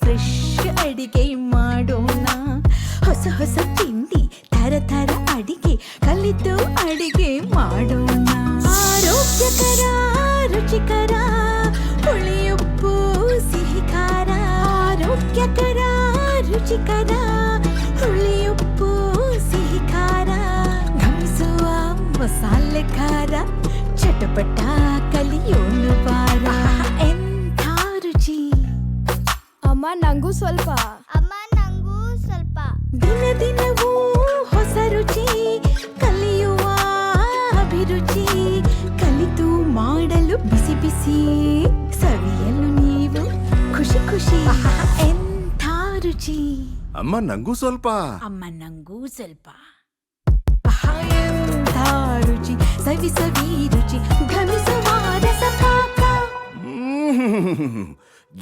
Fresh ಅಡಿಗೆ ಮಾಡೋಣ. ಹೊಸ ಹೊಸ ತಿಂಡಿ ತರ ತರ ಅಡಿಗೆ ಕಲಿತು ಅಡಿಗೆ ಮಾಡೋಣ. ಆರೋಗ್ಯಕರ ರುಚಿಕರ ಹುಳಿಯುಪ್ಪು ಸಿಹಿ ಖಾರ. ಆರೋಗ್ಯಕರ ರುಚಿಕರ ಹುಳಿಯುಪ್ಪು ಸಿಹಿ ಖಾರ. ಘಮಿಸುವ ಮಸಾಲೆ ಖಾರ ಚಟಪಟ ಕಲಿಯೋಣ ಬಾರ. ಎಂಥ ರುಚಿ. ಅಮ್ಮ ನಂಗೂ ಸ್ವಲ್ಪ. ಅಮ್ಮ ನಂಗೂ ಸ್ವಲ್ಪ. ದಿನ ದಿನವೂ ಹೊಸ ರುಚಿ ಕಲಿಯುವ ಅಭಿರುಚಿ. ಕಲಿತು ಮಾಡಲು ಬಿಸಿ ಬಿಸಿ ಸವಿಯಲು ನೀವು ಖುಷಿ ಖುಷಿ. ಎಂಥ ರುಚಿ. ಅಮ್ಮ ನಂಗೂ ಸ್ವಲ್ಪ. ಅಮ್ಮ ನಂಗೂ ಸ್ವಲ್ಪ. ಎಂಥ ರುಚಿ ಸವಿ ಸವಿ ರುಚಿ ಘಮಿಸುವ ರಸಪಾಕ.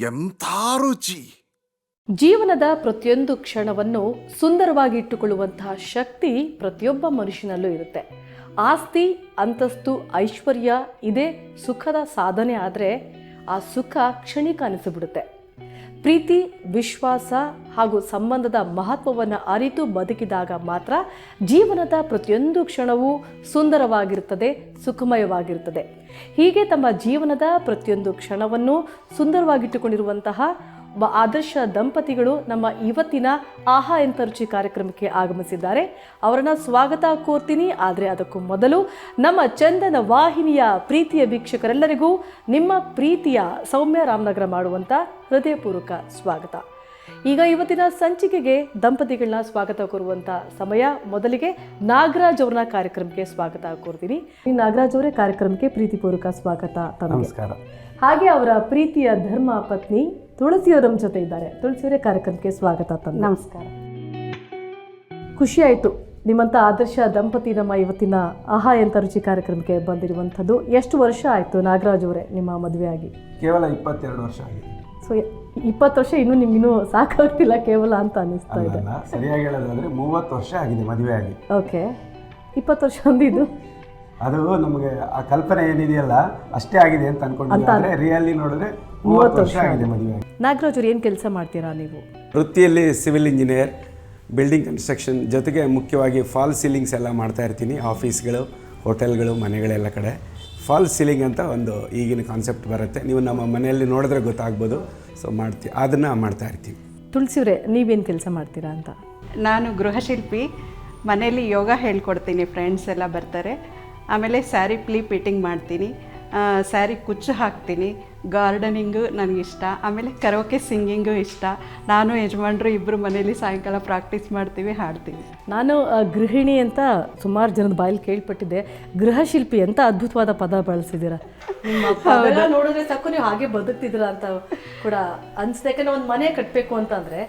ಎಂಥ ರುಚಿ. ಜೀವನದ ಪ್ರತಿಯೊಂದು ಕ್ಷಣವನ್ನು ಸುಂದರವಾಗಿ ಇಟ್ಟುಕೊಳ್ಳುವಂತಹ ಶಕ್ತಿ ಪ್ರತಿಯೊಬ್ಬ ಮನುಷ್ಯನಲ್ಲೂ ಇರುತ್ತೆ. ಆಸ್ತಿ, ಅಂತಸ್ತು, ಐಶ್ವರ್ಯ ಇದೇ ಸುಖದ ಸಾಧನೆ ಆದರೆ ಆ ಸುಖ ಕ್ಷಣಿಕ ಅನಿಸಿಬಿಡುತ್ತೆ. ಪ್ರೀತಿ, ವಿಶ್ವಾಸ ಹಾಗೂ ಸಂಬಂಧದ ಮಹತ್ವವನ್ನು ಅರಿತು ಬದುಕಿದಾಗ ಮಾತ್ರ ಜೀವನದ ಪ್ರತಿಯೊಂದು ಕ್ಷಣವೂ ಸುಂದರವಾಗಿರುತ್ತದೆ, ಸುಖಮಯವಾಗಿರುತ್ತದೆ. ಹೀಗೆ ತಮ್ಮ ಜೀವನದ ಪ್ರತಿಯೊಂದು ಕ್ಷಣವನ್ನು ಸುಂದರವಾಗಿಟ್ಟುಕೊಂಡಿರುವಂತಹ ಆದರ್ಶ ದಂಪತಿಗಳು ನಮ್ಮ ಇವತ್ತಿನ ಆಹಾ ಎಂಥ ರುಚಿ ಕಾರ್ಯಕ್ರಮಕ್ಕೆ ಆಗಮಿಸಿದ್ದಾರೆ. ಅವರನ್ನು ಸ್ವಾಗತ ಕೋರ್ತೀನಿ. ಆದರೆ ಅದಕ್ಕೂ ಮೊದಲು ನಮ್ಮ ಚಂದನ ವಾಹಿನಿಯ ಪ್ರೀತಿಯ ವೀಕ್ಷಕರೆಲ್ಲರಿಗೂ ನಿಮ್ಮ ಪ್ರೀತಿಯ ಸೌಮ್ಯ ರಾಮನಗರ ಮಾಡುವಂಥ ಹೃದಯಪೂರ್ವಕ ಸ್ವಾಗತ. ಈಗ ಇವತ್ತಿನ ಸಂಚಿಕೆಗೆ ದಂಪತಿಗಳನ್ನ ಸ್ವಾಗತ ಕೋರುವಂಥ ಸಮಯ. ಮೊದಲಿಗೆ ನಾಗರಾಜ್ ಅವ್ರನ್ನ ಕಾರ್ಯಕ್ರಮಕ್ಕೆ ಸ್ವಾಗತ ಕೋರ್ತೀನಿ. ನಾಗರಾಜ್ ಅವರೇ ಕಾರ್ಯಕ್ರಮಕ್ಕೆ ಪ್ರೀತಿಪೂರ್ವಕ ಸ್ವಾಗತ. ನಮಸ್ಕಾರ. ಹಾಗೆ ಅವರ ಪ್ರೀತಿಯ ಧರ್ಮ ಪತ್ನಿ ತುಳಸಿಯವರ ನಮ್ಮ ಜೊತೆ ಇದ್ದಾರೆ. ತುಳಸಿಯವರೇ ಕಾರ್ಯಕ್ರಮಕ್ಕೆ ಸ್ವಾಗತ. ನಮಸ್ಕಾರ. ಖುಷಿ ಆಯಿತು ನಿಮ್ಮಂಥ ಆದರ್ಶ ದಂಪತಿ ನಮ್ಮ ಇವತ್ತಿನ ಆಹಾ ಎಂಥ ರುಚಿ ಕಾರ್ಯಕ್ರಮಕ್ಕೆ ಬಂದಿರುವಂಥದ್ದು. ಎಷ್ಟು ವರ್ಷ ಆಯಿತು ನಾಗರಾಜ್ ಅವರೇ ನಿಮ್ಮ ಮದುವೆ ಆಗಿ? ಕೇವಲ 22 ವರ್ಷ ಆಗಿದೆ. ಸೊ 20 ವರ್ಷ ಇನ್ನೂ ನಿಮಗಿನ್ನೂ ಸಾಕಾಗ್ತಿಲ್ಲ ಕೇವಲ ಅಂತ ಅನ್ನಿಸ್ತಾ ಇದೆ. ಸರಿಯಾಗಿ ಹೇಳೋದಾದ್ರೆ 30 ವರ್ಷ ಆಗಿದೆ ಮದುವೆ ಆಗಿ. ಓಕೆ, 20 ವರ್ಷ ಅಂದಿದ್ದು ಅದು ನಮಗೆ ಆ ಕಲ್ಪನೆ ಏನಿದೆಯಲ್ಲ ಅಷ್ಟೇ ಆಗಿದೆ ಅಂತ ಅನ್ಕೊಂಡಿದ್ದೆ. ರಿಯಲಿ ನೋಡಿದ್ರೆ 30 ವರ್ಷ ಆಗಿದೆ ಮದುವೆ ಆಗಿ. ನಾಗರಾಜ್ ಅವ್ರು ಏನು ಕೆಲಸ ಮಾಡ್ತೀರಾ ನೀವು? ವೃತ್ತಿಯಲ್ಲಿ ಸಿವಿಲ್ ಇಂಜಿನಿಯರ್, ಬಿಲ್ಡಿಂಗ್ ಕನ್ಸ್ಟ್ರಕ್ಷನ್ ಜೊತೆಗೆ ಮುಖ್ಯವಾಗಿ ಫಾಲ್ ಸೀಲಿಂಗ್ಸ್ ಎಲ್ಲ ಮಾಡ್ತಾ ಇರ್ತೀನಿ. ಆಫೀಸ್ಗಳು, ಹೋಟೆಲ್ಗಳು, ಮನೆಗಳೆಲ್ಲ ಕಡೆ ಫಾಲ್ ಸೀಲಿಂಗ್ ಅಂತ ಒಂದು ಈಗಿನ ಕಾನ್ಸೆಪ್ಟ್ ಬರುತ್ತೆ. ನೀವು ನಮ್ಮ ಮನೆಯಲ್ಲಿ ನೋಡಿದ್ರೆ ಗೊತ್ತಾಗ್ಬೋದು. ಸೊ ಅದನ್ನು ಮಾಡ್ತಾ ಇರ್ತೀವಿ. ತುಳಸಿಯವರೇ ನೀವೇನು ಕೆಲಸ ಮಾಡ್ತೀರಾ ಅಂತ? ನಾನು ಗೃಹಶಿಲ್ಪಿ. ಮನೆಯಲ್ಲಿ ಯೋಗ ಹೇಳ್ಕೊಡ್ತೀನಿ, ಫ್ರೆಂಡ್ಸ್ ಎಲ್ಲ ಬರ್ತಾರೆ. ಆಮೇಲೆ ಸ್ಯಾರಿ ಪ್ಲೀ ಫಿಟ್ಟಿಂಗ್ ಮಾಡ್ತೀನಿ, ಸ್ಯಾರಿ ಕುಚ್ಚು ಹಾಕ್ತೀನಿ, ಗಾರ್ಡನಿಂಗು ನನಗಿಷ್ಟ. ಆಮೇಲೆ ಕರೋಕೆ ಸಿಂಗಿಂಗು ಇಷ್ಟ. ನಾನು ಯಜಮಾನ್ರು ಇಬ್ಬರು ಮನೇಲಿ ಸಾಯಂಕಾಲ ಪ್ರಾಕ್ಟೀಸ್ ಮಾಡ್ತೀವಿ, ಹಾಡ್ತೀವಿ. ನಾನು ಗೃಹಿಣಿ ಅಂತ ಸುಮಾರು ಜನದ ಬಾಯಲ್ಲಿ ಕೇಳ್ಪಟ್ಟಿದ್ದೆ. ಗೃಹಶಿಲ್ಪಿ ಅಂತ ಅದ್ಭುತವಾದ ಪದ ಬಳಸಿದ್ದೀರಾ. ನಿಮ್ಮ ನೋಡಿದ್ರೆ ಸಾಕು ನೀವು ಹಾಗೆ ಬದುಕ್ತಿದ್ದೀರಾ ಅಂತ ಕೂಡ ಅನ್ಸುತ್ತೆ. ಯಾಕಂದ್ರೆ ಒಂದು ಮನೆ ಕಟ್ಟಬೇಕು ಅಂತಂದ್ರೆ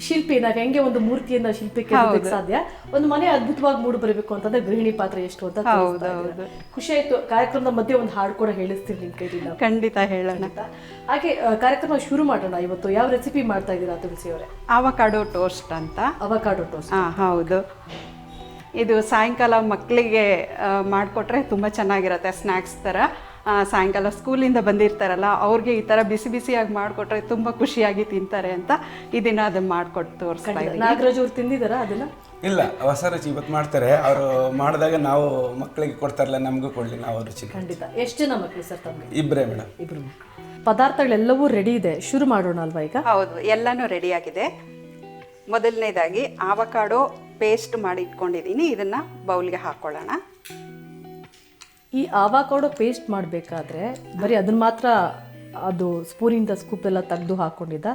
ಶಿಲ್ಪಿ ನಾವು ಹೆಂಗೆ ಒಂದು ಮೂರ್ತಿಯನ್ನ ಶಿಲ್ಪಕ್ಕೆ ಸಾಧ್ಯ, ಒಂದು ಮನೆ ಅದ್ಭುತವಾಗಿ ಮೂಡಿ ಬರಬೇಕು ಅಂತಂದ್ರೆ ಗೃಹಿಣಿ ಪಾತ್ರ ಎಷ್ಟು ಅಂತ. ಖುಷಿ ಆಯ್ತು. ಕಾರ್ಯಕ್ರಮದ ಮಧ್ಯೆ ಒಂದು ಹಾಡು ಕೂಡ ಹೇಳಿಸ್ತೀನಿ ನಿಮ್ಮ ಕೈಲಿಲ್ಲ? ಖಂಡಿತ ಹೇಳೋಣ. ಹಾಗೆ ಕಾರ್ಯಕ್ರಮ ಶುರು ಮಾಡೋಣ. ಇವತ್ತು ಯಾವ ರೆಸಿಪಿ ಮಾಡ್ತಾ ಇದ್ದೀರಾ ತುಳಸಿ ಅವರೇ? ಅವಕಾಡೋ ಟೋಸ್ಟ್ ಅಂತ. Avocado toast? ಹೌದು. ಇದು ಸಾಯಂಕಾಲ ಮಕ್ಕಳಿಗೆ ಮಾಡಿಕೊಟ್ರೆ ತುಂಬ ಚೆನ್ನಾಗಿರುತ್ತೆ. ಸ್ನ್ಯಾಕ್ಸ್ ಥರ ಸಾಯಂಕಾಲ ಸ್ಕೂಲಿಂದ ಬಂದಿರ್ತಾರಲ್ಲ ಅವ್ರಿಗೆ ಈ ಥರ ಬಿಸಿ ಬಿಸಿಯಾಗಿ ಮಾಡಿಕೊಟ್ರೆ ತುಂಬ ಖುಷಿಯಾಗಿ ತಿಂತಾರೆ ಅಂತ ಈ ದಿನ ಅದನ್ನು ಮಾಡಿಕೊಟ್ಟು ತೋರಿಸ್ತಾ ಇದ್ದೀನಿ. ನಾಗರಾಜ್ ಅವ್ರು ತಿಂದಿದ್ದಾರಾ ಅದನ್ನು? ಇಲ್ಲ, ಹೊಸ ರುಚಿ ಇವತ್ತು ಮಾಡ್ತಾರೆ ಅವರು. ಮಾಡಿದಾಗ ನಾವು ಮಕ್ಕಳಿಗೆ ಕೊಡ್ತಾರಲ್ಲ, ನಮಗೂ ಕೊಡಲಿ, ನಾವು ರುಚಿ. ಖಂಡಿತ. ಎಷ್ಟು ಜನ ಮಕ್ಕಳು ಸರ್ ತಮಗೆ? ಇಬ್ಬರೇ ಮೇಡಮ್. ಇಬ್ಬರು. ಪದಾರ್ಥಗಳೆಲ್ಲವೂ ರೆಡಿ ಇದೆ, ಶುರು ಮಾಡೋಣ ಅಲ್ವಾ ಈಗ? ಹೌದು, ಎಲ್ಲನೂ ರೆಡಿಯಾಗಿದೆ. ಮೊದಲನೇದಾಗಿ ಆವಕಾಡೋ ಪೇಸ್ಟ್ ಮಾಡಿ ಇಟ್ಕೊಂಡಿದ್ದೀನಿ. ಇದನ್ನು ಬೌಲ್ಗೆ ಹಾಕ್ಕೊಳ್ಳೋಣ. ಈ ಆವಾಕಾಡೋ ಪೇಸ್ಟ್ ಮಾಡಬೇಕಾದ್ರೆ ಬರೀ ಅದನ್ನ ಮಾತ್ರ ಅದು ಸ್ಪೂನಿಂದ ಸ್ಕೂಪ್ ಎಲ್ಲ ತೆಗೆದು ಹಾಕೊಂಡಿದ್ದ,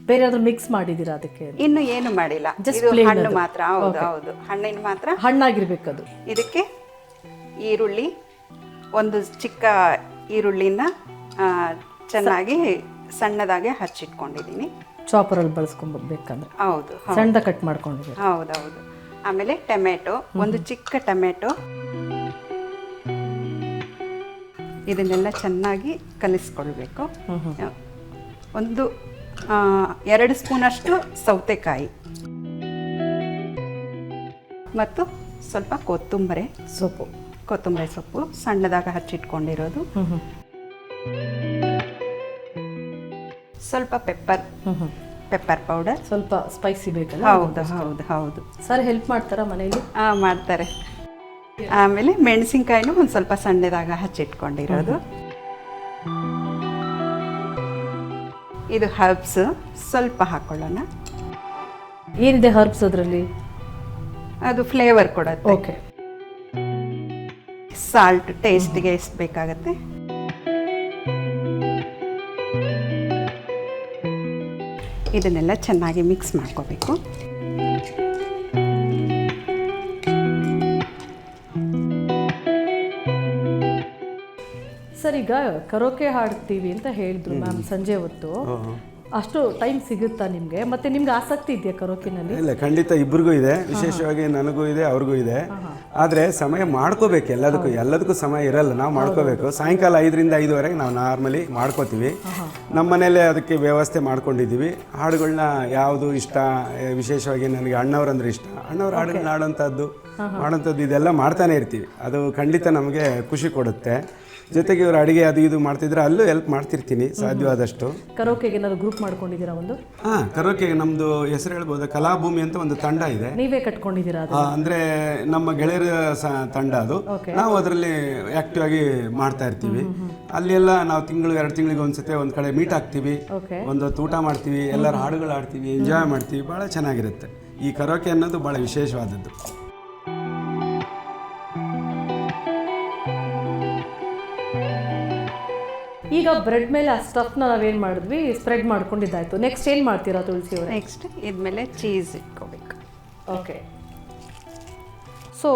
ಬೇರೆ ಅದ್ರ ಮಿಕ್ಸ್ ಮಾಡಿದ್ದೀರಾ ಅದಕ್ಕೆ? ಇನ್ನು ಏನು ಮಾಡಿಲ್ಲ, ಜಸ್ಟ್ ಹಣ್ಣು ಮಾತ್ರ. ಹೌದು ಹೌದು, ಹಣ್ಣಿನ ಮಾತ್ರ, ಹಣ್ಣಾಗಿರ್ಬೇಕದು. ಇದಕ್ಕೆ ಈರುಳ್ಳಿ, ಒಂದು ಚಿಕ್ಕ ಈರುಳ್ಳಿನ ಚೆನ್ನಾಗಿ ಸಣ್ಣದಾಗಿ ಹಚ್ಚಿಟ್ಕೊಂಡಿದ್ದೀನಿ. ಚಾಪರಲ್ಲಿ ಬಳಸ್ಕೊಂಡ್ಬೇಕಂದ್ರೆ? ಹೌದು, ಸಣ್ಣದ ಕಟ್ ಮಾಡ್ಕೊಂಡಿದ್ದೀನಿ. ಹೌದೌದು. ಆಮೇಲೆ ಟೊಮೆಟೊ, ಒಂದು ಚಿಕ್ಕ ಟೊಮೆಟೊ. ಇದನ್ನೆಲ್ಲ ಚೆನ್ನಾಗಿ ಕಲಿಸ್ಕೊಳ್ಬೇಕು. ಒಂದು 2 ಸ್ಪೂನಷ್ಟು ಸೌತೆಕಾಯಿ ಮತ್ತು ಸ್ವಲ್ಪ ಕೊತ್ತಂಬರಿ ಸೊಪ್ಪು ಸಣ್ಣದಾಗಿ ಹಚ್ಚಿಟ್ಕೊಂಡಿರೋದು. ಸ್ವಲ್ಪ ಪೆಪ್ಪರ್ ಪೌಡರ್. ಸ್ವಲ್ಪ ಸ್ಪೈಸಿ ಬೇಕಲ್ಲ? ಹೌದು ಹೌದು ಹೌದು. ಸರ್ ಹೆಲ್ಪ್ ಮಾಡ್ತಾರಾ ಮನೇಲಿ? ಮಾಡ್ತಾರೆ. ಆಮೇಲೆ ಮೆಣಸಿನ್ಕಾಯಿನೂ ಒಂದು ಸ್ವಲ್ಪ ಸಣ್ಣದಾಗ ಹಚ್ಚಿಟ್ಕೊಂಡಿರೋದು. ಇದು ಹರ್ಬ್ಸ್ ಸ್ವಲ್ಪ ಹಾಕೊಳ್ಳೋಣ. ಏನಿದೆ ಹರ್ಬ್ಸ್ ಅದರಲ್ಲಿ? ಅದು ಫ್ಲೇವರ್ ಕೊಡುತ್ತೆ. ಓಕೆ. ಸಾಲ್ಟ್ ಟೇಸ್ಟ್ಗೆ ಎಷ್ಟು ಬೇಕಾಗತ್ತೆ. ಇದನ್ನೆಲ್ಲ ಚೆನ್ನಾಗಿ ಮಿಕ್ಸ್ ಮಾಡ್ಕೋಬೇಕು. ಸರ್, ಈಗ ಕರೋಕೆ ಹಾಡ್ತೀವಿ ಅಂತ ಹೇಳಿದ್ರು ಮ್ಯಾಮ್ ಸಂಜೆ ಹೊತ್ತು. ಅಷ್ಟು ಟೈಮ್ ಸಿಗುತ್ತಾ ನಿಮಗೆ? ಮತ್ತೆ ನಿಮ್ಗೆ ಆಸಕ್ತಿ ಇದೆಯಾ ಕರೋಕಿನಲ್ಲಿ? ಇಲ್ಲ, ಖಂಡಿತ ಇಬ್ಬರಿಗೂ ಇದೆ. ವಿಶೇಷವಾಗಿ ನನಗೂ ಇದೆ, ಅವ್ರಿಗೂ ಇದೆ. ಆದರೆ ಸಮಯ ಮಾಡ್ಕೋಬೇಕು. ಎಲ್ಲದಕ್ಕೂ ಸಮಯ ಇರಲ್ಲ, ನಾವು ಮಾಡ್ಕೋಬೇಕು. ಸಾಯಂಕಾಲ 5ರಿಂದ 5ವರೆಗೆ ನಾವು ನಾರ್ಮಲಿ ಮಾಡ್ಕೋತೀವಿ. ನಮ್ಮ ಮನೇಲೆ ಅದಕ್ಕೆ ವ್ಯವಸ್ಥೆ ಮಾಡ್ಕೊಂಡಿದ್ದೀವಿ. ಹಾಡುಗಳನ್ನ ಯಾವುದು ಇಷ್ಟ, ವಿಶೇಷವಾಗಿ ನನಗೆ ಅಣ್ಣವ್ರಂದ್ರೆ ಇಷ್ಟ. ಅಣ್ಣವ್ರ ಹಾಡುಗಳನ್ನ ಮಾಡೋಂಥದ್ದು ಇದೆಲ್ಲ ಮಾಡ್ತಾನೆ ಇರ್ತೀವಿ. ಅದು ಖಂಡಿತ ನಮಗೆ ಖುಷಿ ಕೊಡುತ್ತೆ. ಜೊತೆಗೆ ಇವರು ಅಡುಗೆ ಅದು ಇದು ಮಾಡ್ತಿದ್ರೆ ಅಲ್ಲೂ ಹೆಲ್ಪ್ ಮಾಡ್ತಿರ್ತೀನಿ ಸಾಧ್ಯವಾದಷ್ಟು. ಕರೋಕೆಗೆ ಏನಾದ್ರು ಗ್ರೂಪ್ ಮಾಡ್ಕೊಂಡಿದ್ದೀರಾ ಒಂದು? ಕರೋಕೆಗೆ ನಮ್ಮದು ಹೆಸರು ಹೇಳ್ಬೋದು, ಕಲಾಭೂಮಿ ಅಂತ ಒಂದು ತಂಡ ಇದೆ. ನೀವೇ ಕಟ್ಕೊಂಡಿದ್ದೀರಾ? ಅಂದರೆ ನಮ್ಮ ಗೆಳೆಯರ ತಂಡ ಅದು. ನಾವು ಅದರಲ್ಲಿ ಆ್ಯಕ್ಟಿವ್ ಆಗಿ ಮಾಡ್ತಾ ಇರ್ತೀವಿ. ಅಲ್ಲೆಲ್ಲ ನಾವು 2 ತಿಂಗಳಿಗೆ ಒಂದ್ಸತಿ ಒಂದು ಕಡೆ ಮೀಟ್ ಆಗ್ತೀವಿ, ಒಂದು ಊಟ ಮಾಡ್ತೀವಿ, ಎಲ್ಲರ ಹಾಡುಗಳು ಆಡ್ತೀವಿ, ಎಂಜಾಯ್ ಮಾಡ್ತೀವಿ. ಭಾಳ ಚೆನ್ನಾಗಿರುತ್ತೆ. ಈ ಕರೋಕೆ ಅನ್ನೋದು ಭಾಳ ವಿಶೇಷವಾದದ್ದು. ಈಗ ಬ್ರೆಡ್ ಮೇಲೆ ಆ ಸ್ಟಫ್ನ ನಾವೇನು ಮಾಡಿದ್ವಿ, ಸ್ಪ್ರೆಡ್ ಮಾಡ್ಕೊಂಡಿದ್ದಾಯ್ತು. ನೆಕ್ಸ್ಟ್ ಏನು ಮಾಡ್ತೀರಾ ತುಳಸಿ ಅವರೇ? ನೆಕ್ಸ್ಟ್ ಇದ್ಮೇಲೆ ಚೀಸ್ ಇಟ್ಕೋಬೇಕು. ಓಕೆ. ಸೊ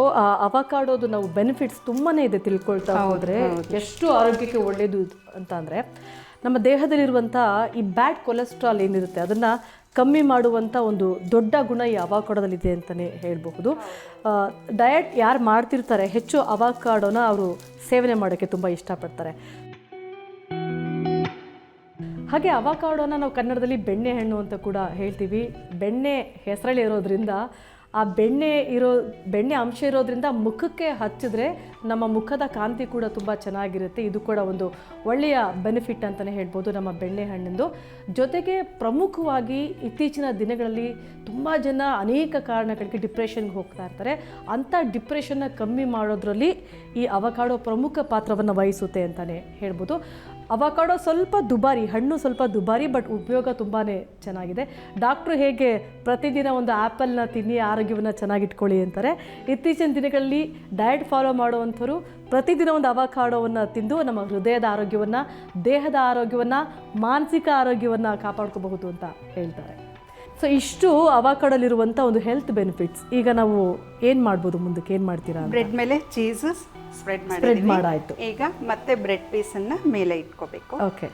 ಅವಕಾಡೋದು ನಾವು ಬೆನಿಫಿಟ್ಸ್ ತುಂಬಾ ಇದೆ ತಿಳ್ಕೊಳ್ತಾ ಹೋದರೆ. ಎಷ್ಟು ಆರೋಗ್ಯಕ್ಕೆ ಒಳ್ಳೆಯದು ಅಂತ ಅಂದರೆ, ನಮ್ಮ ದೇಹದಲ್ಲಿರುವಂಥ ಈ ಬ್ಯಾಡ್ ಕೊಲೆಸ್ಟ್ರಾಲ್ ಏನಿರುತ್ತೆ ಅದನ್ನು ಕಮ್ಮಿ ಮಾಡುವಂಥ ಒಂದು ದೊಡ್ಡ ಗುಣ ಈ ಅವಕಾಡೋದಲ್ಲಿದೆ ಅಂತಲೇ ಹೇಳಬಹುದು. ಡಯಟ್ ಯಾರು ಮಾಡ್ತಿರ್ತಾರೆ ಹೆಚ್ಚು ಅವಕಾಡೋನ ಅವರು ಸೇವನೆ ಮಾಡೋಕ್ಕೆ ತುಂಬ ಇಷ್ಟಪಡ್ತಾರೆ. ಹಾಗೆ ಅವಕಾಡೋನ ನಾವು ಕನ್ನಡದಲ್ಲಿ ಬೆಣ್ಣೆಹಣ್ಣು ಅಂತ ಕೂಡ ಹೇಳ್ತೀವಿ. ಬೆಣ್ಣೆ ಹೆಸರಲ್ಲಿ ಇರೋದ್ರಿಂದ, ಆ ಬೆಣ್ಣೆ ಅಂಶ ಇರೋದ್ರಿಂದ ಮುಖಕ್ಕೆ ಹಚ್ಚಿದ್ರೆ ನಮ್ಮ ಮುಖದ ಕಾಂತಿ ಕೂಡ ತುಂಬ ಚೆನ್ನಾಗಿರುತ್ತೆ. ಇದು ಕೂಡ ಒಂದು ಒಳ್ಳೆಯ ಬೆನಿಫಿಟ್ ಅಂತಲೇ ಹೇಳ್ಬೋದು ನಮ್ಮ ಬೆಣ್ಣೆಹಣ್ಣಿಂದು. ಜೊತೆಗೆ ಪ್ರಮುಖವಾಗಿ ಇತ್ತೀಚಿನ ದಿನಗಳಲ್ಲಿ ತುಂಬ ಜನ ಅನೇಕ ಕಾರಣಗಳಿಗೆ ಡಿಪ್ರೆಷನ್ಗೆ ಹೋಗ್ತಾ ಇರ್ತಾರೆ. ಅಂಥ ಡಿಪ್ರೆಷನ್ನ ಕಮ್ಮಿ ಮಾಡೋದ್ರಲ್ಲಿ ಈ ಅವಕಾಡೋ ಪ್ರಮುಖ ಪಾತ್ರವನ್ನು ವಹಿಸುತ್ತೆ ಅಂತಲೇ ಹೇಳ್ಬೋದು. ಅವಕಾಡೋ ಸ್ವಲ್ಪ ದುಬಾರಿ, ಹಣ್ಣು ಸ್ವಲ್ಪ ದುಬಾರಿ, ಬಟ್ ಉಪಯೋಗ ತುಂಬಾ ಚೆನ್ನಾಗಿದೆ. ಡಾಕ್ಟ್ರು ಹೇಗೆ ಪ್ರತಿದಿನ ಒಂದು ಆ್ಯಪಲ್ನ ತಿನ್ನಿ ಆರೋಗ್ಯವನ್ನು ಚೆನ್ನಾಗಿಟ್ಕೊಳ್ಳಿ ಅಂತಾರೆ, ಇತ್ತೀಚಿನ ದಿನಗಳಲ್ಲಿ ಡಯಟ್ ಫಾಲೋ ಮಾಡುವಂಥವ್ರು ಪ್ರತಿದಿನ ಒಂದು ಅವಕಾಡೋವನ್ನು ತಿಂದು ನಮ್ಮ ಹೃದಯದ ಆರೋಗ್ಯವನ್ನು, ದೇಹದ ಆರೋಗ್ಯವನ್ನು, ಮಾನಸಿಕ ಆರೋಗ್ಯವನ್ನು ಕಾಪಾಡ್ಕೋಬಹುದು ಅಂತ ಹೇಳ್ತಾರೆ. ಸೊ ಇಷ್ಟು ಅವಕಾಡೋಲಿರುವಂಥ ಒಂದು ಹೆಲ್ತ್ ಬೆನಿಫಿಟ್ಸ್. ಈಗ ನಾವು ಏನು ಮಾಡ್ಬೋದು, ಮುಂದಕ್ಕೆ ಏನು ಮಾಡ್ತೀರಾ? ಬ್ರೆಡ್ ಮೇಲೆ ಚೀಸ್ ಸ್ಪ್ರೆಡ್ ಮಾಡಾಯಿತು. ಈಗ ಮತ್ತೆ ಬ್ರೆಡ್ ಪೀಸನ್ನು ಮೇಲೆ ಇಟ್ಕೋಬೇಕು. ಓಕೆ.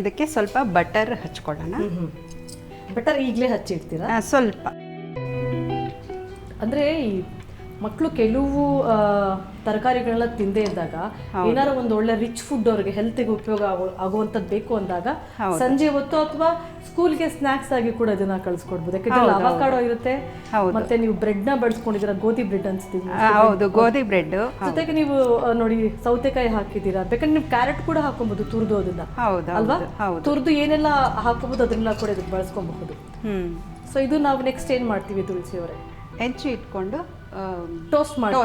ಇದಕ್ಕೆ ಸ್ವಲ್ಪ ಬಟರ್ ಹಚ್ಕೊಳ್ಳೋಣ. ಬಟರ್ ಈಗಲೇ ಹಚ್ಚಿಡ್ತೀರಾ? ಸ್ವಲ್ಪ. ಅಂದರೆ ಈ ಮಕ್ಕಳು ಕೆಲವು ತರಕಾರಿಗಳನ್ನ ತಿಂದೇ ಇದ್ದಾಗ, ಏನಾರು ಒಂದು ಒಳ್ಳೆ ರಿಚ್ ಫುಡ್ ಅವ್ರಿಗೆ ಹೆಲ್ತಿಗೆ ಉಪಯೋಗ ಆಗುವಂಥದ್ದು ಬೇಕು ಅಂದಾಗ ಸಂಜೆ ಹೊತ್ತು ಅಥವಾ ಸ್ಕೂಲ್ಗೆ ಸ್ನಾಕ್ಸ್ ಆಗಿ ಕೂಡ ಇದನ್ನ ಕಳಿಸ್ಕೊಡ್ಬೋದು. ಯಾಕಂದ್ರೆ ಅವಕಾಡೋ ಇರುತ್ತೆ, ಮತ್ತೆ ನೀವು ಬ್ರೆಡ್ನ ಬಳಸ್ಕೊಂಡಿದ್ದೀರಾ, ಗೋಧಿ ಬ್ರೆಡ್ ಅನ್ಸ್ತೀವಿ. ಹೌದು, ಗೋಧಿ ಬ್ರೆಡ್ ಜೊತೆಗೆ ನೀವು ನೋಡಿ ಸೌತೆಕಾಯಿ ಹಾಕಿದ್ದೀರಾ, ಬೇಕಾದ್ರೆ ನೀವು ಕ್ಯಾರೆಟ್ ಕೂಡ ಹಾಕೊಬಹುದು, ತುರಿದು ಅದನ್ನ ಅಲ್ವಾ, ತುರಿದು ಏನೆಲ್ಲ ಹಾಕೋಬಹುದು ಅದನ್ನೆಲ್ಲ ಕೂಡ ಇದಕ್ಕೆ ಬಳಸ್ಕೊಬಹುದು. ಸೊ ಇದು ನಾವು ನೆಕ್ಸ್ಟ್ ಏನ್ ಮಾಡ್ತೀವಿ ತುಳಸಿ ಅವರೇ? ಹೆಂಚು ಇಟ್ಕೊಂಡು ಟೋಸ್ಟ್ ಮಾಡಿ.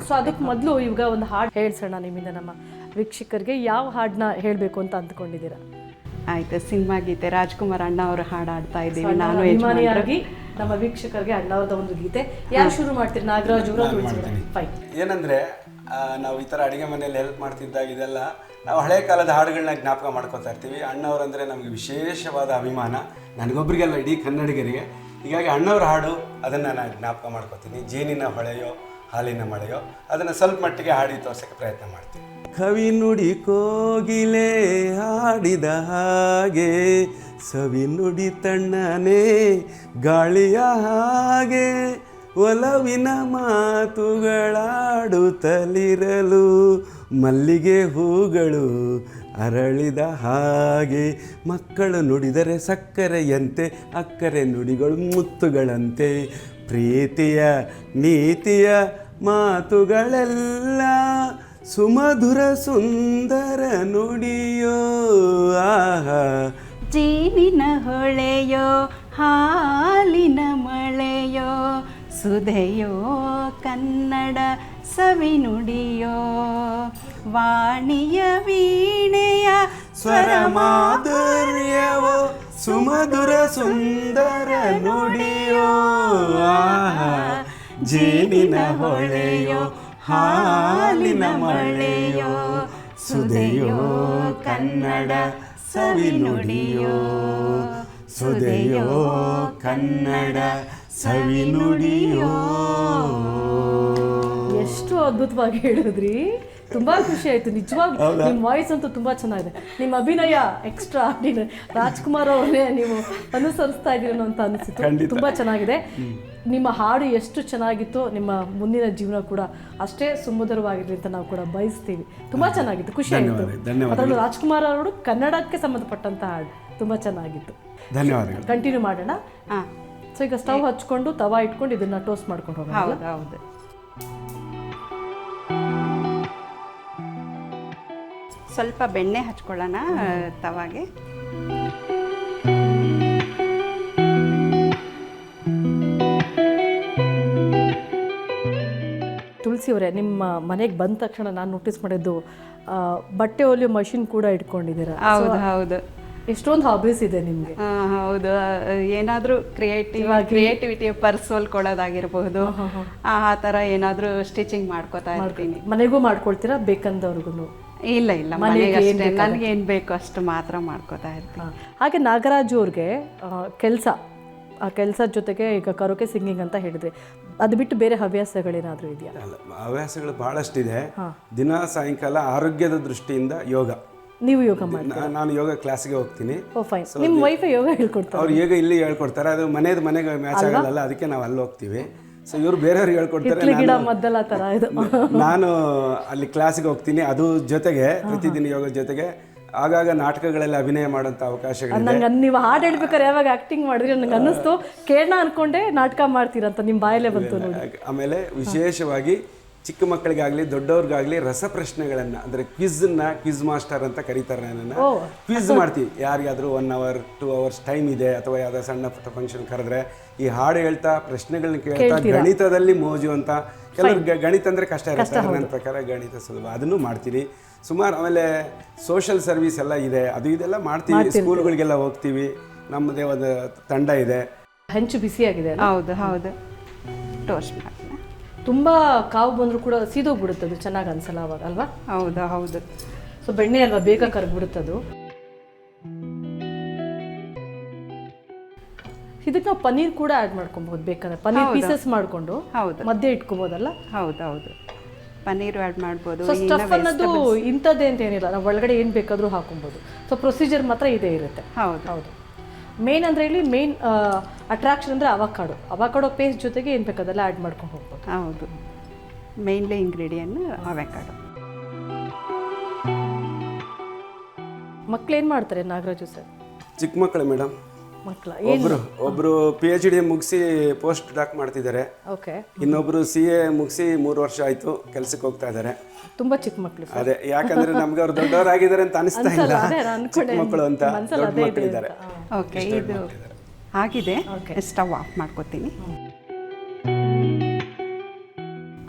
ಸೊ ಅದಕ್ಕೆ ಮೊದಲು ಈಗ ಒಂದು ಹಾಡು ಹೇಳ್ಸೋಣ ನಿಮ್ಮಿಂದ ನಮ್ಮ ವೀಕ್ಷಕರಿಗೆ. ಯಾವ ಹಾಡನ್ನ ಹೇಳಬೇಕು ಅಂತ ಅಂದ್ಕೊಂಡಿದ್ದೀರಾ? ಆಯ್ತು, ಸಿನಿಮಾ ಗೀತೆ ರಾಜ್ಕುಮಾರ್ ಅಣ್ಣ ಅವರ ಹಾಡು ಆಡ್ತಾ ಇದ್ದೀವಿ. ನಾನು ಅಭಿಮಾನಿಯಾಗಿ ನಮ್ಮ ವೀಕ್ಷಕರಿಗೆ ಅಣ್ಣವ್ರದ ಒಂದು ಗೀತೆ. ಯಾರು ಶುರು ಮಾಡ್ತೀರಿ? ನಾಗರಾಜ್ ಅವರು? ಏನಂದ್ರೆ ನಾವು ಈ ಥರ ಅಡುಗೆ ಮನೆಯಲ್ಲಿ ಹೆಲ್ಪ್ ಮಾಡ್ತಿದ್ದಾಗ ಇದೆಲ್ಲ ನಾವು ಹಳೆ ಕಾಲದ ಹಾಡುಗಳನ್ನ ಜ್ಞಾಪಕ ಮಾಡ್ಕೋತಾ ಇರ್ತೀವಿ. ಅಣ್ಣವರಂದರೆ ನಮಗೆ ವಿಶೇಷವಾದ ಅಭಿಮಾನ, ನನಗೊಬ್ಬರಿಗೆಲ್ಲ ಇಡೀ ಕನ್ನಡಿಗರಿಗೆ. ಹೀಗಾಗಿ ಅಣ್ಣವ್ರ ಹಾಡು ಅದನ್ನು ನಾನು ಜ್ಞಾಪಕ ಮಾಡ್ಕೋತೀನಿ. ಜೇನಿನ ಹೊಳೆಯೋ ಹಾಲಿನ ಮಳೆಯೋ ಅದನ್ನು ಸ್ವಲ್ಪ ಮಟ್ಟಿಗೆ ಹಾಡಿ ತೋರ್ಸೋಕ್ಕೆ ಪ್ರಯತ್ನ ಮಾಡ್ತೀನಿ. ಕವಿ ನುಡಿ ಕೋಗಿಲೆ ಹಾಡಿದ ಹಾಗೆ, ಸವಿ ನುಡಿ ತಣ್ಣನೆ ಗಾಳಿಯ ಹಾಗೆ, ಒಲವಿನ ಮಾತುಗಳಾಡುತ್ತಲಿರಲು ಮಲ್ಲಿಗೆ ಹೂಗಳು ಅರಳಿದ ಹಾಗೆ, ಮಕ್ಕಳು ನುಡಿದರೆ ಸಕ್ಕರೆಯಂತೆ, ಅಕ್ಕರೆ ನುಡಿಗಳು ಮುತ್ತುಗಳಂತೆ, ಪ್ರೀತಿಯ ನೀತಿಯ ಮಾತುಗಳೆಲ್ಲ ಸುಮಧುರ ಸುಂದರ ನುಡಿಯೋ ಆಹಾ ಜೇನಿನ ಹೊಳೆಯೋ ಹಾಲಿನ ಮಳೆಯೋ ಸುಧೆಯೋ ಕನ್ನಡ ಸವಿನುಡಿಯೋ ವಾಣಿಯ ವೀಣೆಯ ಸ್ವರ ಮಾಧುರ್ಯವೋ ಸುಮಧುರ ಸುಂದರ ನುಡಿಯೋ ಆಹಾ ಜೇನಿನ ಹೊಳೆಯೋ ಹಾಲಿನ ಮಳೆಯೋ ಸುಧೆಯೋ ಕನ್ನಡ ಸವಿನುಡಿಯೋ ಸುಧೆಯೋ ಕನ್ನಡ ಸವಿನುಡಿಯೋ. ಎಷ್ಟು ಅದ್ಭುತವಾಗಿ ಹೇಳಿದ್ರಿ, ತುಂಬಾ ಖುಷಿ ಆಯ್ತು ನಿಜವಾಗಿ. ನಿಮ್ಮ ವಾಯ್ಸ್ ಅಂತೂ ತುಂಬಾ ಚೆನ್ನಾಗಿದೆ, ನಿಮ್ಮ ಅಭಿನಯ ಎಕ್ಸ್ಟ್ರಾ ಆರ್ಡಿನರಿ. ರಾಜ್ಕುಮಾರ್ ಅವ್ರನ್ನೇ ನೀವು ಅನುಸರಿಸ್ತಾ ಇದ್ದೀರೇನೋ ಅಂತ ಅನಿಸಿತು. ತುಂಬಾ ಚೆನ್ನಾಗಿದೆ. ನಿಮ್ಮ ಹಾಡು ಎಷ್ಟು ಚೆನ್ನಾಗಿತ್ತು, ನಿಮ್ಮ ಮುಂದಿನ ಜೀವನ ಕೂಡ ಅಷ್ಟೇ ಸುಮಧುರವಾಗಿರಲಿ ಅಂತ ನಾವು ಕೂಡ ಬಯಸ್ತೀವಿ. ತುಂಬಾ ಚೆನ್ನಾಗಿತ್ತು, ಖುಷಿ ಆಯಿತು. ಅದರಲ್ಲೂ ರಾಜ್ಕುಮಾರ್ ಅವರು ಕನ್ನಡಕ್ಕೆ ಸಂಬಂಧಪಟ್ಟಂತ ಹಾಡು ತುಂಬಾ ಚೆನ್ನಾಗಿತ್ತು. ಧನ್ಯವಾದಗಳು. ಕಂಟಿನ್ಯೂ ಮಾಡೋಣ. ಸೊ ಈಗ ಸ್ಟವ್ ಹಚ್ಕೊಂಡು ತವಾ ಇಟ್ಕೊಂಡು ಇದನ್ನ ಟೋಸ್ಟ್ ಮಾಡ್ಕೊಂಡು ಹೋಗೋಣ. ಹೌದು. ಸ್ವಲ್ಪ ಬೆಣ್ಣೆ ಹಚ್ಕೊಳ್ಳೋಣ ತವಾಗೆ. ತುಳಸಿ ಅವರೇ, ನಿಮ್ಮ ಮನೆಗೆ ಬಂದ ತಕ್ಷಣ ನಾನು ನೋಟಿಸ್ ಮಾಡಿದ್ದು ಬಟ್ಟೆ ಹೊಲಿಯೋ ಮಷಿನ್ ಕೂಡ ಇಟ್ಕೊಂಡಿದ್ದೀರಾ. ಹೌದು. ಎಷ್ಟೊಂದು ಹಾಬೀಸ್ ಇದೆ ನಿಮಗೆ. ಹೌದು, ಏನಾದರೂ ಕ್ರಿಯೇಟಿವಿಟಿ ಪರ್ಸ್ ಹೊಲ್ಕೊಳ್ಳೋದಾಗಿರ್ಬಹುದು, ಆ ಥರ ಏನಾದರೂ ಸ್ಟಿಚಿಂಗ್ ಮಾಡ್ಕೋತಾ ಇರ್ತೀನಿ. ಮನೆಗೂ ಮಾಡ್ಕೊಳ್ತೀರಾ ಬೇಕಂದವ್ರಿಗೂ? ಇಲ್ಲ ನನಗೆ ಏನು ಬೇಕು ಅಷ್ಟು ಮಾತ್ರ ಮಾಡ್ಕೋತಾ ಇರ್ತೀನಿ. ಹಾಗೆ ನಾಗರಾಜು ಅವ್ರಿಗೆ ಆ ಕೆಲಸದ ಜೊತೆಗೆ ಈಗ ಕರೋಕೆ ಸಿಂಗಿಂಗ್ ಅಂತ ಹೇಳಿದ್ರೆ, ಅದು ಬಿಟ್ಟು ಬೇರೆ ಹವ್ಯಾಸಗಳೇನಾದರೂ ಇದೆಯಾ? ಹವ್ಯಾಸಗಳು ಭಾಳಷ್ಟಿದೆ. ದಿನ ಸಾಯಂಕಾಲ ಆರೋಗ್ಯದ ದೃಷ್ಟಿಯಿಂದ ಯೋಗ. ನೀವು ಯೋಗ ಮಾಡಿ? ನಾನು ಯೋಗ ಕ್ಲಾಸ್ಗೆ ಹೋಗ್ತೀನಿ. ನಿಮ್ಮ ವೈಫ್ ಯೋಗ ಹೇಳ್ಕೊಡ್ತಾರೆ? ಅವ್ರು ಯೋಗ ಇಲ್ಲಿ ಹೇಳ್ಕೊಡ್ತಾರೆ. ಅದು ಮನೆಗೆ ಮ್ಯಾಚ್ ಆಗಲ್ಲ, ಅದಕ್ಕೆ ನಾವು ಅಲ್ಲಿ ಹೋಗ್ತೀವಿ. ಸೊ ಇವರು ಬೇರೆಯವ್ರಿಗೆ ಹೇಳ್ಕೊಡ್ತಾರೆ, ನಾನು ಅಲ್ಲಿ ಕ್ಲಾಸಿಗೆ ಹೋಗ್ತೀನಿ. ಅದು ಜೊತೆಗೆ ಪ್ರತಿದಿನ ಯೋಗದ ಜೊತೆಗೆ ಆಗಾಗ ನಾಟಕಗಳಲ್ಲಿ ಅಭಿನಯ ಮಾಡೋಂಥ ಅವಕಾಶಗಳಿದೆ. ನಂಗೆ ನೀವು ಹಾಡು ಹೇಳ್ಬೇಕಾದ್ರೆ ಯಾವಾಗ ಆಕ್ಟಿಂಗ್ ಮಾಡಿದ್ರೆ ನಂಗೆ ಅನ್ನಿಸ್ತು ಕೇಳೋಣ ಅನ್ಕೊಂಡೆ ನಾಟಕ ಮಾಡ್ತೀರಂತ ನಿಮ್ಮ ಬಾಯಲ್ಲೇ ಬಂತು ನೋಡಿ. ಆಮೇಲೆ ವಿಶೇಷವಾಗಿ ಚಿಕ್ಕ ಮಕ್ಕಳಿಗಾಗಲಿ ದೊಡ್ಡವ್ರಿಗಾಗಲಿ ರಸಪ್ರಶ್ನೆಗಳನ್ನು ಅಂದರೆ ಕ್ವಿಜ್ ಮಾಸ್ಟರ್ ಅಂತ ಕರೀತಾರೆ. ನನ್ನನ್ನು ಕ್ವಿಜ್ ಮಾಡ್ತೀವಿ. ಯಾರಿಗಾದರೂ 1 hour 2 hours ಟೈಮ್ ಇದೆ, ಅಥವಾ ಯಾವುದೋ ಸಣ್ಣ ಪುಟ್ಟ ಫಂಕ್ಷನ್ ಕರೆದ್ರೆ ಈ ಹಾಡು ಹೇಳ್ತಾ ಪ್ರಶ್ನೆಗಳನ್ನ ಕೇಳ್ತಾ ಗಣಿತದಲ್ಲಿ ಮೋಜು ಅಂತ. ಕೆಲವರು ಗಣಿತ ಅಂದರೆ ಕಷ್ಟ ಇರುತ್ತೆ, ನನ್ನ ಪ್ರಕಾರ ಗಣಿತ ಸುಲಭ, ಅದನ್ನು ಮಾಡ್ತೀನಿ ಸುಮಾರು. ಆಮೇಲೆ ಸೋಷಿಯಲ್ ಸರ್ವಿಸ್ ಎಲ್ಲ ಇದೆ, ಇದೆಲ್ಲ ಮಾಡ್ತೀವಿ. ಸ್ಕೂಲ್ಗಳಿಗೆಲ್ಲ ಹೋಗ್ತೀವಿ. ನಮ್ಮದೇ ಒಂದು ತಂಡ ಇದೆ. ಹೆಂಚು ಬಿಸಿಯಾಗಿದೆ. ಹೌದು. ಟೋಸ್ಟ್ ಮಾಡ್ತೀನಿ. ತುಂಬ ಕಾವು ಬಂದರೂ ಕೂಡ ಸೀದೋಗ್ಬಿಡುತ್ತೆ, ಅದು ಚೆನ್ನಾಗಿ ಅನ್ಸಲ್ಲ ಅವಾಗ ಅಲ್ವಾ? ಹೌದು. ಸೊ ಬೆಣ್ಣೆ ಅಲ್ವಾ, ಬೇಗ ಕರಗ್ಬಿಡುತ್ತದು. ಇದಕ್ಕೆ ನಾವು ಪನ್ನೀರ್ ಕೂಡ ಆ್ಯಡ್ ಮಾಡ್ಕೊಬಹುದು ಬೇಕಾದ್ರೆ. ಪನ್ನೀರ್ ಪೀಸಸ್ ಮಾಡಿಕೊಂಡು ಮಧ್ಯೆ ಇಟ್ಕೋಬೋದಲ್ಲ? ಹೌದು. ಪನ್ನೀರು ಆ್ಯಡ್ ಮಾಡ್ಬೋದು. ಸೊ ಸ್ಟಫ್ ಅನ್ನೋದು ಇಂಥದ್ದೇ ಅಂತ ಏನಿಲ್ಲ, ನಾವು ಒಳಗಡೆ ಏನು ಬೇಕಾದರೂ ಹಾಕೊಬೋದು. ಸೊ ಪ್ರೊಸೀಜರ್ ಮಾತ್ರ ಇದೇ ಇರುತ್ತೆ. ಹೌದು. ಮೇನ್ ಅಂದರೆ ಇಲ್ಲಿ ಮೇನ್ ಅಟ್ರಾಕ್ಷನ್ ಅಂದರೆ ಅವಾಕಾಡೋ ಪೇಸ್ಟ್ ಜೊತೆಗೆ ಏನು ಬೇಕು ಅದೆಲ್ಲ ಆ್ಯಡ್ ಮಾಡ್ಕೊಂಡು ಹೋಗ್ಬೋದು. ಹೌದು, ಮೇನ್ಲಿ ಇಂಗ್ರೀಡಿಯಂಟ್ ಅವಾಕಾಡೋ. ಮಕ್ಳು ಏನು ಮಾಡ್ತಾರೆ ನಾಗರಾಜು ಸರ್? ಚಿಕ್ಕ ಮಕ್ಕಳು ಮೇಡಮ್. ಮಕ್ಕಳ ಒಬ್ರು PhD ಮುಗಿಸಿ ಪೋಸ್ಟ್ ಡಾಕ್ ಮಾಡ್ತಿದ್ದಾರೆ. ಓಕೆ. ಇನ್ನೊಬ್ರು CA ಮುಗಿಸಿ 3 ವರ್ಷ ಆಯ್ತು, ಕೆಲ್ಸಕ್ಕೆ ಹೋಗ್ತಾ ಇದ್ದಾರೆ. ತುಂಬಾ ಚಿಕ್ಕ ಮಕ್ಕಳು. ಅದೇ, ಯಾಕಂದ್ರೆ ನಮ್ಗೆ ಅವ್ರು ದೊಡ್ಡವರಾಗಿದ್ದಾರೆ ಅಂತ ಅನಿಸ್ತಾ ಇಲ್ಲ, ಚಿಕ್ಕ ಮಕ್ಕಳು ಅಂತ ದೊಡ್ಡ ಮಕ್ಕಳಿದ್ದಾರೆ. ಓಕೆ, ಇದು ಆಗಿದೆ. ಸ್ಟವ್ ಆಫ್ ಮಾಡ್ಕೋತೀನಿ.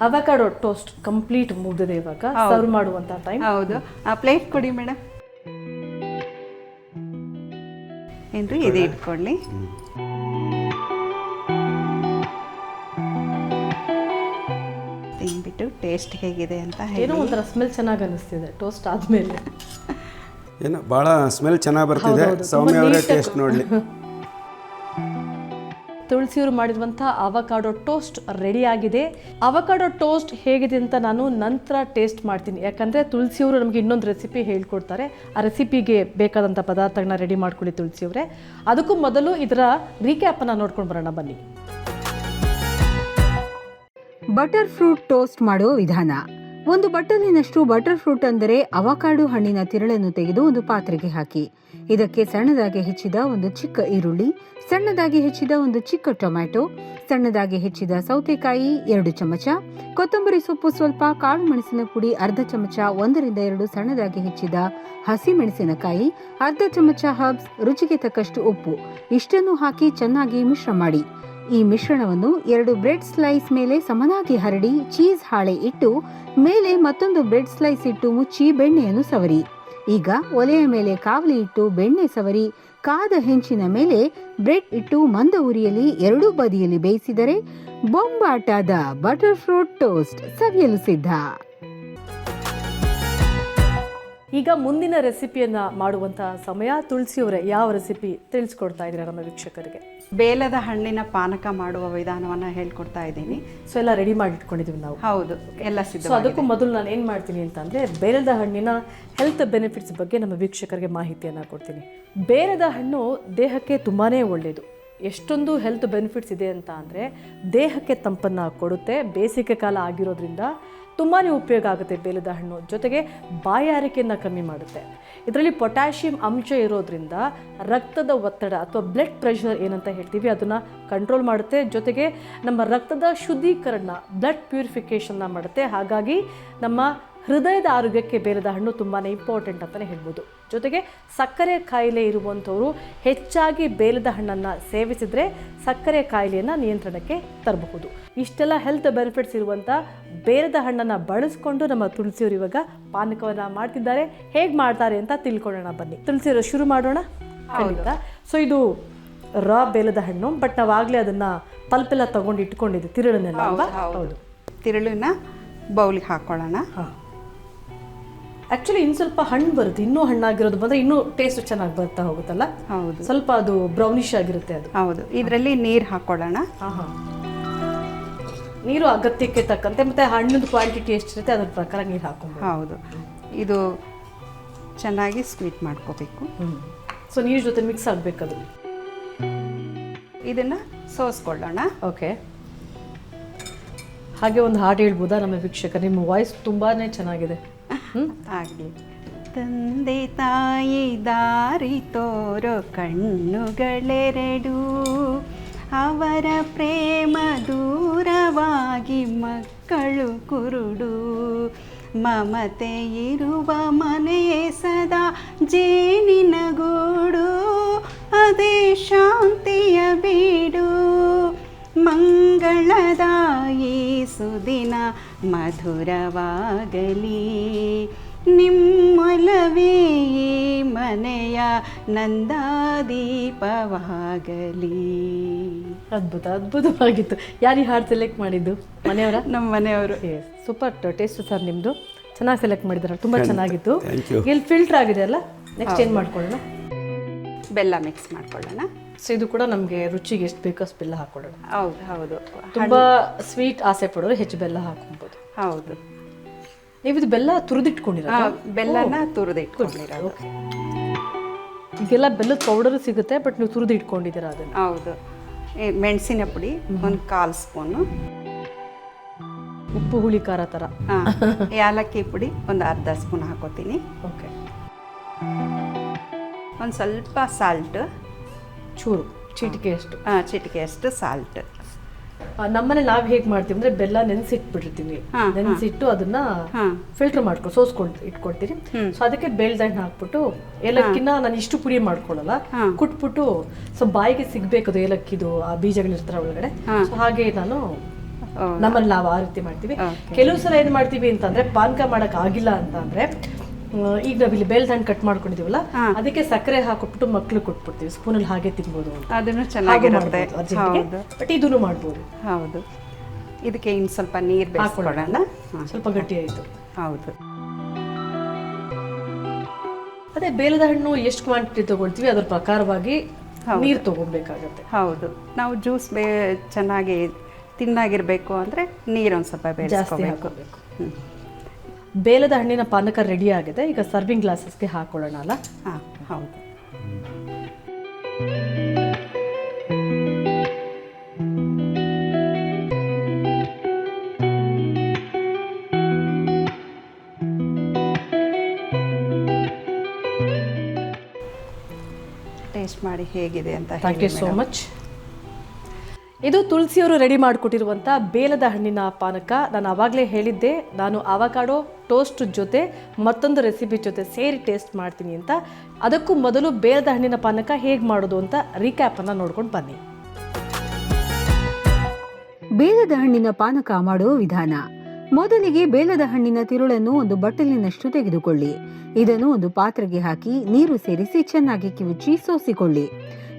ಅವಕಾಡೋ ಟೋಸ್ಟ್ ಕಂಪ್ಲೀಟ್ ಮುಗಿದಿದೆ. ಇವಾಗ ಸರ್ವ್ ಮಾಡುವಂತ ಟೈಮ್. ಹೌದು. ಪ್ಲೇಟ್ ಕೊಡಿ ಮೇಡಮ್. ಏನ್ರಿ, ಇದು ಇಟ್ಕೊಳ್ಳಿ. ತಿಂದ್ಬಿಟ್ಟು ಟೇಸ್ಟ್ ಹೇಗಿದೆ ಅಂತ ಏನೋ ಒಂಥರ ಸ್ಮೆಲ್ ಚೆನ್ನಾಗಿ ಅನಿಸ್ತಿದೆ ಟೋಸ್ಟ್ ಆದಮೇಲೆ. ಏನೋ ಭಾಳ ಸ್ಮೆಲ್ ಚೆನ್ನಾಗಿ ಬರ್ತಿದೆ. ಸೌಮ್ಯ ಅವರೇ ಟೇಸ್ಟ್ ನೋಡಲಿ. ತುಳಸಿಯವರು ಮಾಡಿರುವಂಥ ಅವಕಾಡೋ ಟೋಸ್ಟ್ ರೆಡಿ ಆಗಿದೆ. ಅವಕಾಡೋ ಟೋಸ್ಟ್ ಹೇಗಿದೆ ಅಂತ ನಾನು ನಂತರ ಟೇಸ್ಟ್ ಮಾಡ್ತೀನಿ, ಯಾಕಂದರೆ ತುಳಸಿಯವರು ನಮಗೆ ಇನ್ನೊಂದು ರೆಸಿಪಿ ಹೇಳ್ಕೊಡ್ತಾರೆ. ಆ ರೆಸಿಪಿಗೆ ಬೇಕಾದಂಥ ಪದಾರ್ಥಗಳನ್ನ ರೆಡಿ ಮಾಡ್ಕೊಳ್ಳಿ ತುಳಸಿಯವರೇ. ಅದಕ್ಕೂ ಮೊದಲು ಇದರ ರೀಕ್ಯಾಪನ್ನು ನೋಡ್ಕೊಂಡು ಬರೋಣ ಬನ್ನಿ. ಬಟರ್ ಫ್ರೂಟ್ ಟೋಸ್ಟ್ ಮಾಡೋ ವಿಧಾನ. ಒಂದು ಬಟ್ಟಲಿನಷ್ಟು ಬಟರ್ ಫ್ರೂಟ್ ಅಂದರೆ ಅವಕಾಡೋ ಹಣ್ಣಿನ ತಿರಳನ್ನು ತೆಗೆದು ಒಂದು ಪಾತ್ರೆಗೆ ಹಾಕಿ. ಇದಕ್ಕೆ ಸಣ್ಣದಾಗಿ ಹೆಚ್ಚಿದ ಒಂದು ಚಿಕ್ಕ ಈರುಳ್ಳಿ, ಸಣ್ಣದಾಗಿ ಹೆಚ್ಚಿದ ಒಂದು ಚಿಕ್ಕ ಟೊಮ್ಯಾಟೊ, ಸಣ್ಣದಾಗಿ ಹೆಚ್ಚಿದ ಸೌತೆಕಾಯಿ 2 ಚಮಚ, ಕೊತ್ತಂಬರಿ ಸೊಪ್ಪು ಸ್ವಲ್ಪ, ಕಾಳು ಮೆಣಸಿನ ಪುಡಿ ಅರ್ಧ ಚಮಚ, 1 ರಿಂದ 2 ಸಣ್ಣದಾಗಿ ಹೆಚ್ಚಿದ ಹಸಿ ಮೆಣಸಿನಕಾಯಿ, ಅರ್ಧ ಚಮಚ ಹರ್ಬ್ಸ್, ರುಚಿಗೆ ತಕ್ಕಷ್ಟು ಉಪ್ಪು ಇಷ್ಟನ್ನು ಹಾಕಿ ಚೆನ್ನಾಗಿ ಮಿಶ್ರ ಮಾಡಿ. ಈ ಮಿಶ್ರಣವನ್ನು 2 ಬ್ರೆಡ್ ಸ್ಲೈಸ್ ಮೇಲೆ ಸಮನಾಗಿ ಹರಡಿ ಚೀಸ್ ಹಾಳೆ ಇಟ್ಟು ಮೇಲೆ ಮತ್ತೊಂದು ಬ್ರೆಡ್ ಸ್ಲೈಸ್ ಇಟ್ಟು ಮುಚ್ಚಿ ಬೆಣ್ಣೆಯನ್ನು ಸವರಿ. ಈಗ ಒಲೆಯ ಮೇಲೆ ಕಾವಲಿ ಇಟ್ಟು ಬೆಣ್ಣೆ ಸವರಿ ಕಾದ ಹೆಂಚಿನ ಮೇಲೆ ಬ್ರೆಡ್ ಇಟ್ಟು ಮಂದ ಉರಿಯಲ್ಲಿ 2 ಬದಿಯಲ್ಲಿ ಬೇಯಿಸಿದರೆ ಬೊಂಬಾಟಾದ ಬಟರ್ ಫ್ರೂಟ್ ಟೋಸ್ಟ್ ಸವಿಯಲು ಸಿದ್ಧ. ಈಗ ಮುಂದಿನ ರೆಸಿಪಿಯನ್ನ ಮಾಡುವಂತಹ ಸಮಯ. ತುಳಸಿಯವರೇ, ಯಾವ ರೆಸಿಪಿ ತಿಳಿಸ್ಕೊಡ್ತಾ ಇದ್ದೀರಾ ನಮ್ಮ ವೀಕ್ಷಕರಿಗೆ? ಬೇಲದ ಹಣ್ಣಿನ ಪಾನಕ ಮಾಡುವ ವಿಧಾನವನ್ನು ಹೇಳ್ಕೊಡ್ತಾ ಇದ್ದೀನಿ. ಸೊ ಎಲ್ಲ ರೆಡಿ ಮಾಡಿ ಇಟ್ಕೊಂಡಿದ್ದೀವಿ ನಾವು. ಹೌದು, ಎಲ್ಲ ಸಿದ್ಧ. ಸೊ ಅದಕ್ಕೂ ಮೊದಲು ನಾನು ಏನು ಮಾಡ್ತೀನಿ ಅಂತಂದರೆ, ಬೇಲದ ಹಣ್ಣಿನ ಹೆಲ್ತ್ ಬೆನಿಫಿಟ್ಸ್ ಬಗ್ಗೆ ನಮ್ಮ ವೀಕ್ಷಕರಿಗೆ ಮಾಹಿತಿಯನ್ನು ಕೊಡ್ತೀನಿ. ಬೇಲದ ಹಣ್ಣು ದೇಹಕ್ಕೆ ತುಂಬಾ ಒಳ್ಳೆಯದು. ಎಷ್ಟೊಂದು ಹೆಲ್ತ್ ಬೆನಿಫಿಟ್ಸ್ ಇದೆ ಅಂತ ಅಂದರೆ, ದೇಹಕ್ಕೆ ತಂಪನ್ನು ಕೊಡುತ್ತೆ. ಬೇಸಿಗೆ ಕಾಲ ಆಗಿರೋದ್ರಿಂದ ತುಂಬಾ ಉಪಯೋಗ ಆಗುತ್ತೆ ಬೇಲದ ಹಣ್ಣು. ಜೊತೆಗೆ ಬಾಯಾರಿಕೆಯನ್ನು ಕಮ್ಮಿ ಮಾಡುತ್ತೆ. ಇದರಲ್ಲಿ ಪೊಟ್ಯಾಷಿಯಂ ಅಂಶ ಇರೋದ್ರಿಂದ ರಕ್ತದ ಒತ್ತಡ ಅಥವಾ ಬ್ಲಡ್ ಪ್ರೆಷರ್ ಏನಂತ ಹೇಳ್ತೀವಿ ಅದನ್ನು ಕಂಟ್ರೋಲ್ ಮಾಡುತ್ತೆ. ಜೊತೆಗೆ ನಮ್ಮ ರಕ್ತದ ಶುದ್ಧೀಕರಣ, ಬ್ಲಡ್ ಪ್ಯೂರಿಫಿಕೇಷನ್ನ ಮಾಡುತ್ತೆ. ಹಾಗಾಗಿ ನಮ್ಮ ಹೃದಯದ ಆರೋಗ್ಯಕ್ಕೆ ಬೇಲದ ಹಣ್ಣು ತುಂಬಾ ಇಂಪಾರ್ಟೆಂಟ್ ಅಂತಲೇ ಹೇಳ್ಬೋದು. ಜೊತೆಗೆ ಸಕ್ಕರೆ ಕಾಯಿಲೆ ಇರುವಂಥವರು ಹೆಚ್ಚಾಗಿ ಬೇಲದ ಹಣ್ಣನ್ನು ಸೇವಿಸಿದರೆ ಸಕ್ಕರೆ ಕಾಯಿಲೆಯನ್ನು ನಿಯಂತ್ರಣಕ್ಕೆ ತರಬಹುದು. ಇಷ್ಟೆಲ್ಲ ಹೆಲ್ತ್ ಬೆನಿಫಿಟ್ಸ್ ಇರುವಂಥ ಬೇಲದ ಹಣ್ಣನ್ನು ಬಳಸ್ಕೊಂಡು ನಮ್ಮ ತುಳಸಿಯವರು ಇವಾಗ ಪಾನಕವನ್ನು ಮಾಡ್ತಿದ್ದಾರೆ. ಹೇಗೆ ಮಾಡ್ತಾರೆ ಅಂತ ತಿಳ್ಕೊಳ್ಳೋಣ ಬನ್ನಿ. ತುಳಸಿಯವರು ಶುರು ಮಾಡೋಣ. ಖಂಡಿತ. ಸೊ ಇದು ರಾ ಬೇಲದ ಹಣ್ಣು, ಬಟ್ ನಾವಾಗಲೇ ಅದನ್ನು ಪಲ್ಪೆಲ್ಲ ತೊಗೊಂಡು ಇಟ್ಕೊಂಡಿದ್ದೆ, ತಿರುಳನ್ನೆಲ್ಲ. ಹೌದು, ತಿರುಳನ್ನ ಬೌಲಿಗೆ ಹಾಕೊಳ್ಳೋಣ. ಹಾಂ, ಆ್ಯಕ್ಚುಲಿ ಇನ್ನು ಸ್ವಲ್ಪ ಹಣ್ಣು ಬರುತ್ತೆ. ಇನ್ನೂ ಹಣ್ಣಾಗಿರೋದು ಬಂದರೆ ಇನ್ನೂ ಟೇಸ್ಟ್ ಚೆನ್ನಾಗಿ ಬರ್ತಾ ಹೋಗುತ್ತಲ್ಲ. ಹೌದು, ಸ್ವಲ್ಪ ಅದು ಬ್ರೌನಿಶ್ ಆಗಿರುತ್ತೆ ಅದು. ಹೌದು. ಇದರಲ್ಲಿ ನೀರು ಹಾಕೊಳ್ಳೋಣ. ಹಾಂ, ನೀರು ಅಗತ್ಯಕ್ಕೆ ತಕ್ಕಂತೆ, ಮತ್ತು ಹಣ್ಣಿನ ಕ್ವಾಂಟಿಟಿ ಎಷ್ಟಿರುತ್ತೆ ಅದ್ರ ಪ್ರಕಾರ ನೀರು ಹಾಕೊಂಡು. ಹೌದು, ಇದು ಚೆನ್ನಾಗಿ ಸ್ವೀಟ್ ಮಾಡ್ಕೋಬೇಕು. ಸೊ ನೀರು ಜೊತೆ ಮಿಕ್ಸ್ ಆಗಬೇಕದು. ಇದನ್ನು ಸೋಸ್ಕೊಳ್ಳೋಣ. ಓಕೆ. ಹಾಗೆ ಒಂದು ಹಾಡು ಹೇಳ್ಬೋದಾ ನಮ್ಮ ವೀಕ್ಷಕರು? ನಿಮ್ಮ ವಾಯ್ಸ್ ತುಂಬಾ ಚೆನ್ನಾಗಿದೆ. ಆಗಲಿ. ತಂದೆ ತಾಯಿ ದಾರಿ ತೋರೋ ಕಣ್ಣುಗಳೆರಡು, ಅವರ ಪ್ರೇಮ ದೂರವಾಗಿ ಮಕ್ಕಳು ಕುರುಡು, ಮಮತೆ ಇರುವ ಮನೆಯೇ ಸದಾ ಜೇನಿನ ಗೂಡು, ಅದೇ ಶಾಂತಿಯ ಬೀಡು, ಮಂಗಳದಾಯಿ ಸುದಿನ ಮಧುರವಾಗಲಿ, ನಿಮ್ಮೊಲವೇ ಮನೆಯ ನಂದಾದೀಪವಾಗಲಿ. ಅದ್ಭುತ, ಅದ್ಭುತವಾಗಿತ್ತು. ಯಾರು ಹಾಡು ಸೆಲೆಕ್ಟ್ ಮಾಡಿದ್ದು? ಮನೆಯವರ? ನಮ್ಮ ಮನೆಯವರು. ಸೂಪರ್ ಟೇಸ್ಟ್ ಸರ್ ನಿಮ್ಮದು. ಚೆನ್ನಾಗಿ ಸೆಲೆಕ್ಟ್ ಮಾಡಿದಾರೆ, ತುಂಬ ಚೆನ್ನಾಗಿತ್ತು. Thank you. ಇಲ್ಲಿ ಫಿಲ್ಟರ್ ಆಗಿದೆ ಅಲ್ಲ, ನೆಕ್ಸ್ಟ್ ಏನು ಮಾಡ್ಕೊಳ್ಳೋಣ? ಬೆಲ್ಲ ಮಿಕ್ಸ್ ಮಾಡ್ಕೊಳ್ಳೋಣ. ಸೊ ಇದು ಕೂಡ ನಮಗೆ ರುಚಿಗೆ ಎಷ್ಟು ಬೇಕೋ ಅಷ್ಟು ಬೆಲ್ಲ ಹಾಕ್ಕೊಳ್ಳೋಣ. ಹೌದು, ಹೌದು. ತುಂಬ ಸ್ವೀಟ್ ಆಸೆ ಪಡೋರು ಹೆಚ್ಚು ಬೆಲ್ಲ ಹಾಕೊಬೋದು. ಹೌದು. ನೀವು ಇದು ಬೆಲ್ಲ ತುರಿದಿಟ್ಕೊಂಡಿರ? ಬೆಲ್ಲನ ತುರಿದಿಟ್ಕೊಂಡಿರೋದು. ಈಗೆಲ್ಲ ಬೆಲ್ಲದ ಪೌಡರು ಸಿಗುತ್ತೆ, ಬಟ್ ನೀವು ತುರಿದು ಇಟ್ಕೊಂಡಿದ್ದೀರಾ ಅದನ್ನು? ಹೌದು. ಮೆಣಸಿನ ಪುಡಿ 1/4 ಸ್ಪೂನು, ಉಪ್ಪು ಹುಳಿ ಖಾರ ಥರ. ಏಲಕ್ಕಿ ಪುಡಿ ಒಂದು ಅರ್ಧ ಸ್ಪೂನ್ ಹಾಕೋತೀನಿ. ಓಕೆ. ಒಂದು ಸ್ವಲ್ಪ ಸಾಲ್ಟ್, ಚೂರು ಚಿಟಿಕೆಯಷ್ಟು. ಚಿಟಿಕೆಯಷ್ಟು ಸಾಲ್ಟ್. ನಮ್ಮನೆ ನಾವು ಹೇಗೆ ಮಾಡ್ತೀವಿ ಅಂದರೆ ಬೆಲ್ಲ ನೆನೆಸಿಟ್ಬಿಟ್ಟಿರ್ತೀವಿ. ನೆನೆಸಿಟ್ಟು ಅದನ್ನ ಫಿಲ್ಟರ್ ಮಾಡ್ಕೊಂಡು ಸೋಸ್ಕೊಂಡು ಇಟ್ಕೊಳ್ತೀರಿ. ಸೊ ಅದಕ್ಕೆ ಬೇಲ್ದ ಹಣ್ಣು ಹಾಕ್ಬಿಟ್ಟು ಏಲಕ್ಕಿನ ನಾನು ಇಷ್ಟು ಪುಡಿ ಮಾಡ್ಕೊಳ್ಳಲ್ಲ, ಕುಟ್ಬಿಟ್ಟು ಸೊ ಬಾಯಿಗೆ ಸಿಗ್ಬೇಕದು ಏಲಕ್ಕಿದು ಆ ಬೀಜಗಳಿರ್ತಾರೆ ಒಳಗಡೆ. ಸೊ ಹಾಗೆ ನಾನು ನಮ್ಮಲ್ಲಿ ನಾವು ಆ ರೀತಿ ಮಾಡ್ತೀವಿ. ಕೆಲವು ಸಲ ಏನು ಮಾಡ್ತೀವಿ ಅಂತಂದ್ರೆ ಪಾನಕ ಮಾಡಕ್ ಆಗಿಲ್ಲ ಅಂತ ಅಂದ್ರೆ, ಈಗ ನಾವಿಲ್ಲಿ ಬೇಲ್ದ ಹಣ್ಣು ಕಟ್ ಮಾಡ್ಕೊಂಡಿದೀವಲ್ಲ ಅದಕ್ಕೆ ಸಕ್ಕರೆ ಹಾಕೊಟ್ಬಿಟ್ಟು ಮಕ್ಳು ಕೊಟ್ಬಿಡ್ತೀವಿ. ಸ್ಪೂನಲ್ಲಿ ಹಾಗೆ ತಿನ್ಬೋದು. ಅದನ್ನು ಚೆನ್ನಾಗಿರುತ್ತೆ. ಬಟ್ ಇದನ್ನು ಮಾಡ್ಬೋದು. ಹೌದು. ಇದಕ್ಕೆ ಇನ್ನು ಸ್ವಲ್ಪ ನೀರು ಹಾಕೊಳ್ಳೋಣ. ಸ್ವಲ್ಪ ಗಟ್ಟಿ ಆಯಿತು. ಹೌದು. ಅದೇ ಬೇಲದ ಹಣ್ಣು ಎಷ್ಟು ಕ್ವಾಂಟಿಟಿ ತಗೊಳ್ತೀವಿ ಅದ್ರ ಪ್ರಕಾರವಾಗಿ ನೀರು ತಗೊಬೇಕಾಗತ್ತೆ. ಹೌದು. ನಾವು ಜ್ಯೂಸ್ ಚೆನ್ನಾಗಿ ತಿನ್ನಾಗಿರ್ಬೇಕು ಅಂದರೆ ನೀರೊಂದು ಸ್ವಲ್ಪ ಜಾಸ್ತಿ ಹಾಕೋಬೇಕು. ಬೇಲದ ಹಣ್ಣಿನ ಪಾನಕ ರೆಡಿ ಆಗಿದೆ. ಈಗ ಸರ್ವಿಂಗ್ ಗ್ಲಾಸಸ್ಗೆ ಹಾಕೊಳ್ಳೋಣ ಅಲ್ಲ? ಹಾಂ, ಹೌದು. ಮಾಡಿ ಹೇಗಿದೆ ಅಂತ ಥ್ಯಾಂಕ್ ಯು ಸೋ ಮಚ್. ಇದು ತುಳಸಿಯವರು ರೆಡಿ ಮಾಡಿಕೊಟ್ಟಿರುವಂಥ ಬೇಲದ ಹಣ್ಣಿನ ಪಾನಕ. ನಾನು ಆವಾಗಲೇ ಹೇಳಿದ್ದೆ, ನಾನು ಅವಕಾಡೋ ಟೋಸ್ಟ್ ಜೊತೆ ಮತ್ತೊಂದು ರೆಸಿಪಿ ಜೊತೆ ಸೇರಿ ಟೇಸ್ಟ್ ಮಾಡ್ತೀನಿ ಅಂತ. ಅದಕ್ಕೂ ಮೊದಲು ಬೇಲದ ಹಣ್ಣಿನ ಪಾನಕ ಹೇಗೆ ಮಾಡೋದು ಅಂತ ರೀಕ್ಯಾಪನ್ನು ನೋಡ್ಕೊಂಡು ಬನ್ನಿ. ಬೇಲದ ಹಣ್ಣಿನ ಪಾನಕ ಮಾಡುವ ವಿಧಾನ. ಮೊದಲಿಗೆ ಬೇಲದ ಹಣ್ಣಿನ ತಿರುಳನ್ನು ಒಂದು ಬಟ್ಟಲಿನಷ್ಟು ತೆಗೆದುಕೊಳ್ಳಿ. ಇದನ್ನು ಒಂದು ಪಾತ್ರೆಗೆ ಹಾಕಿ ನೀರು ಸೇರಿಸಿ ಚೆನ್ನಾಗಿ ಕಿವುಚಿ ಸೋಸಿಕೊಳ್ಳಿ.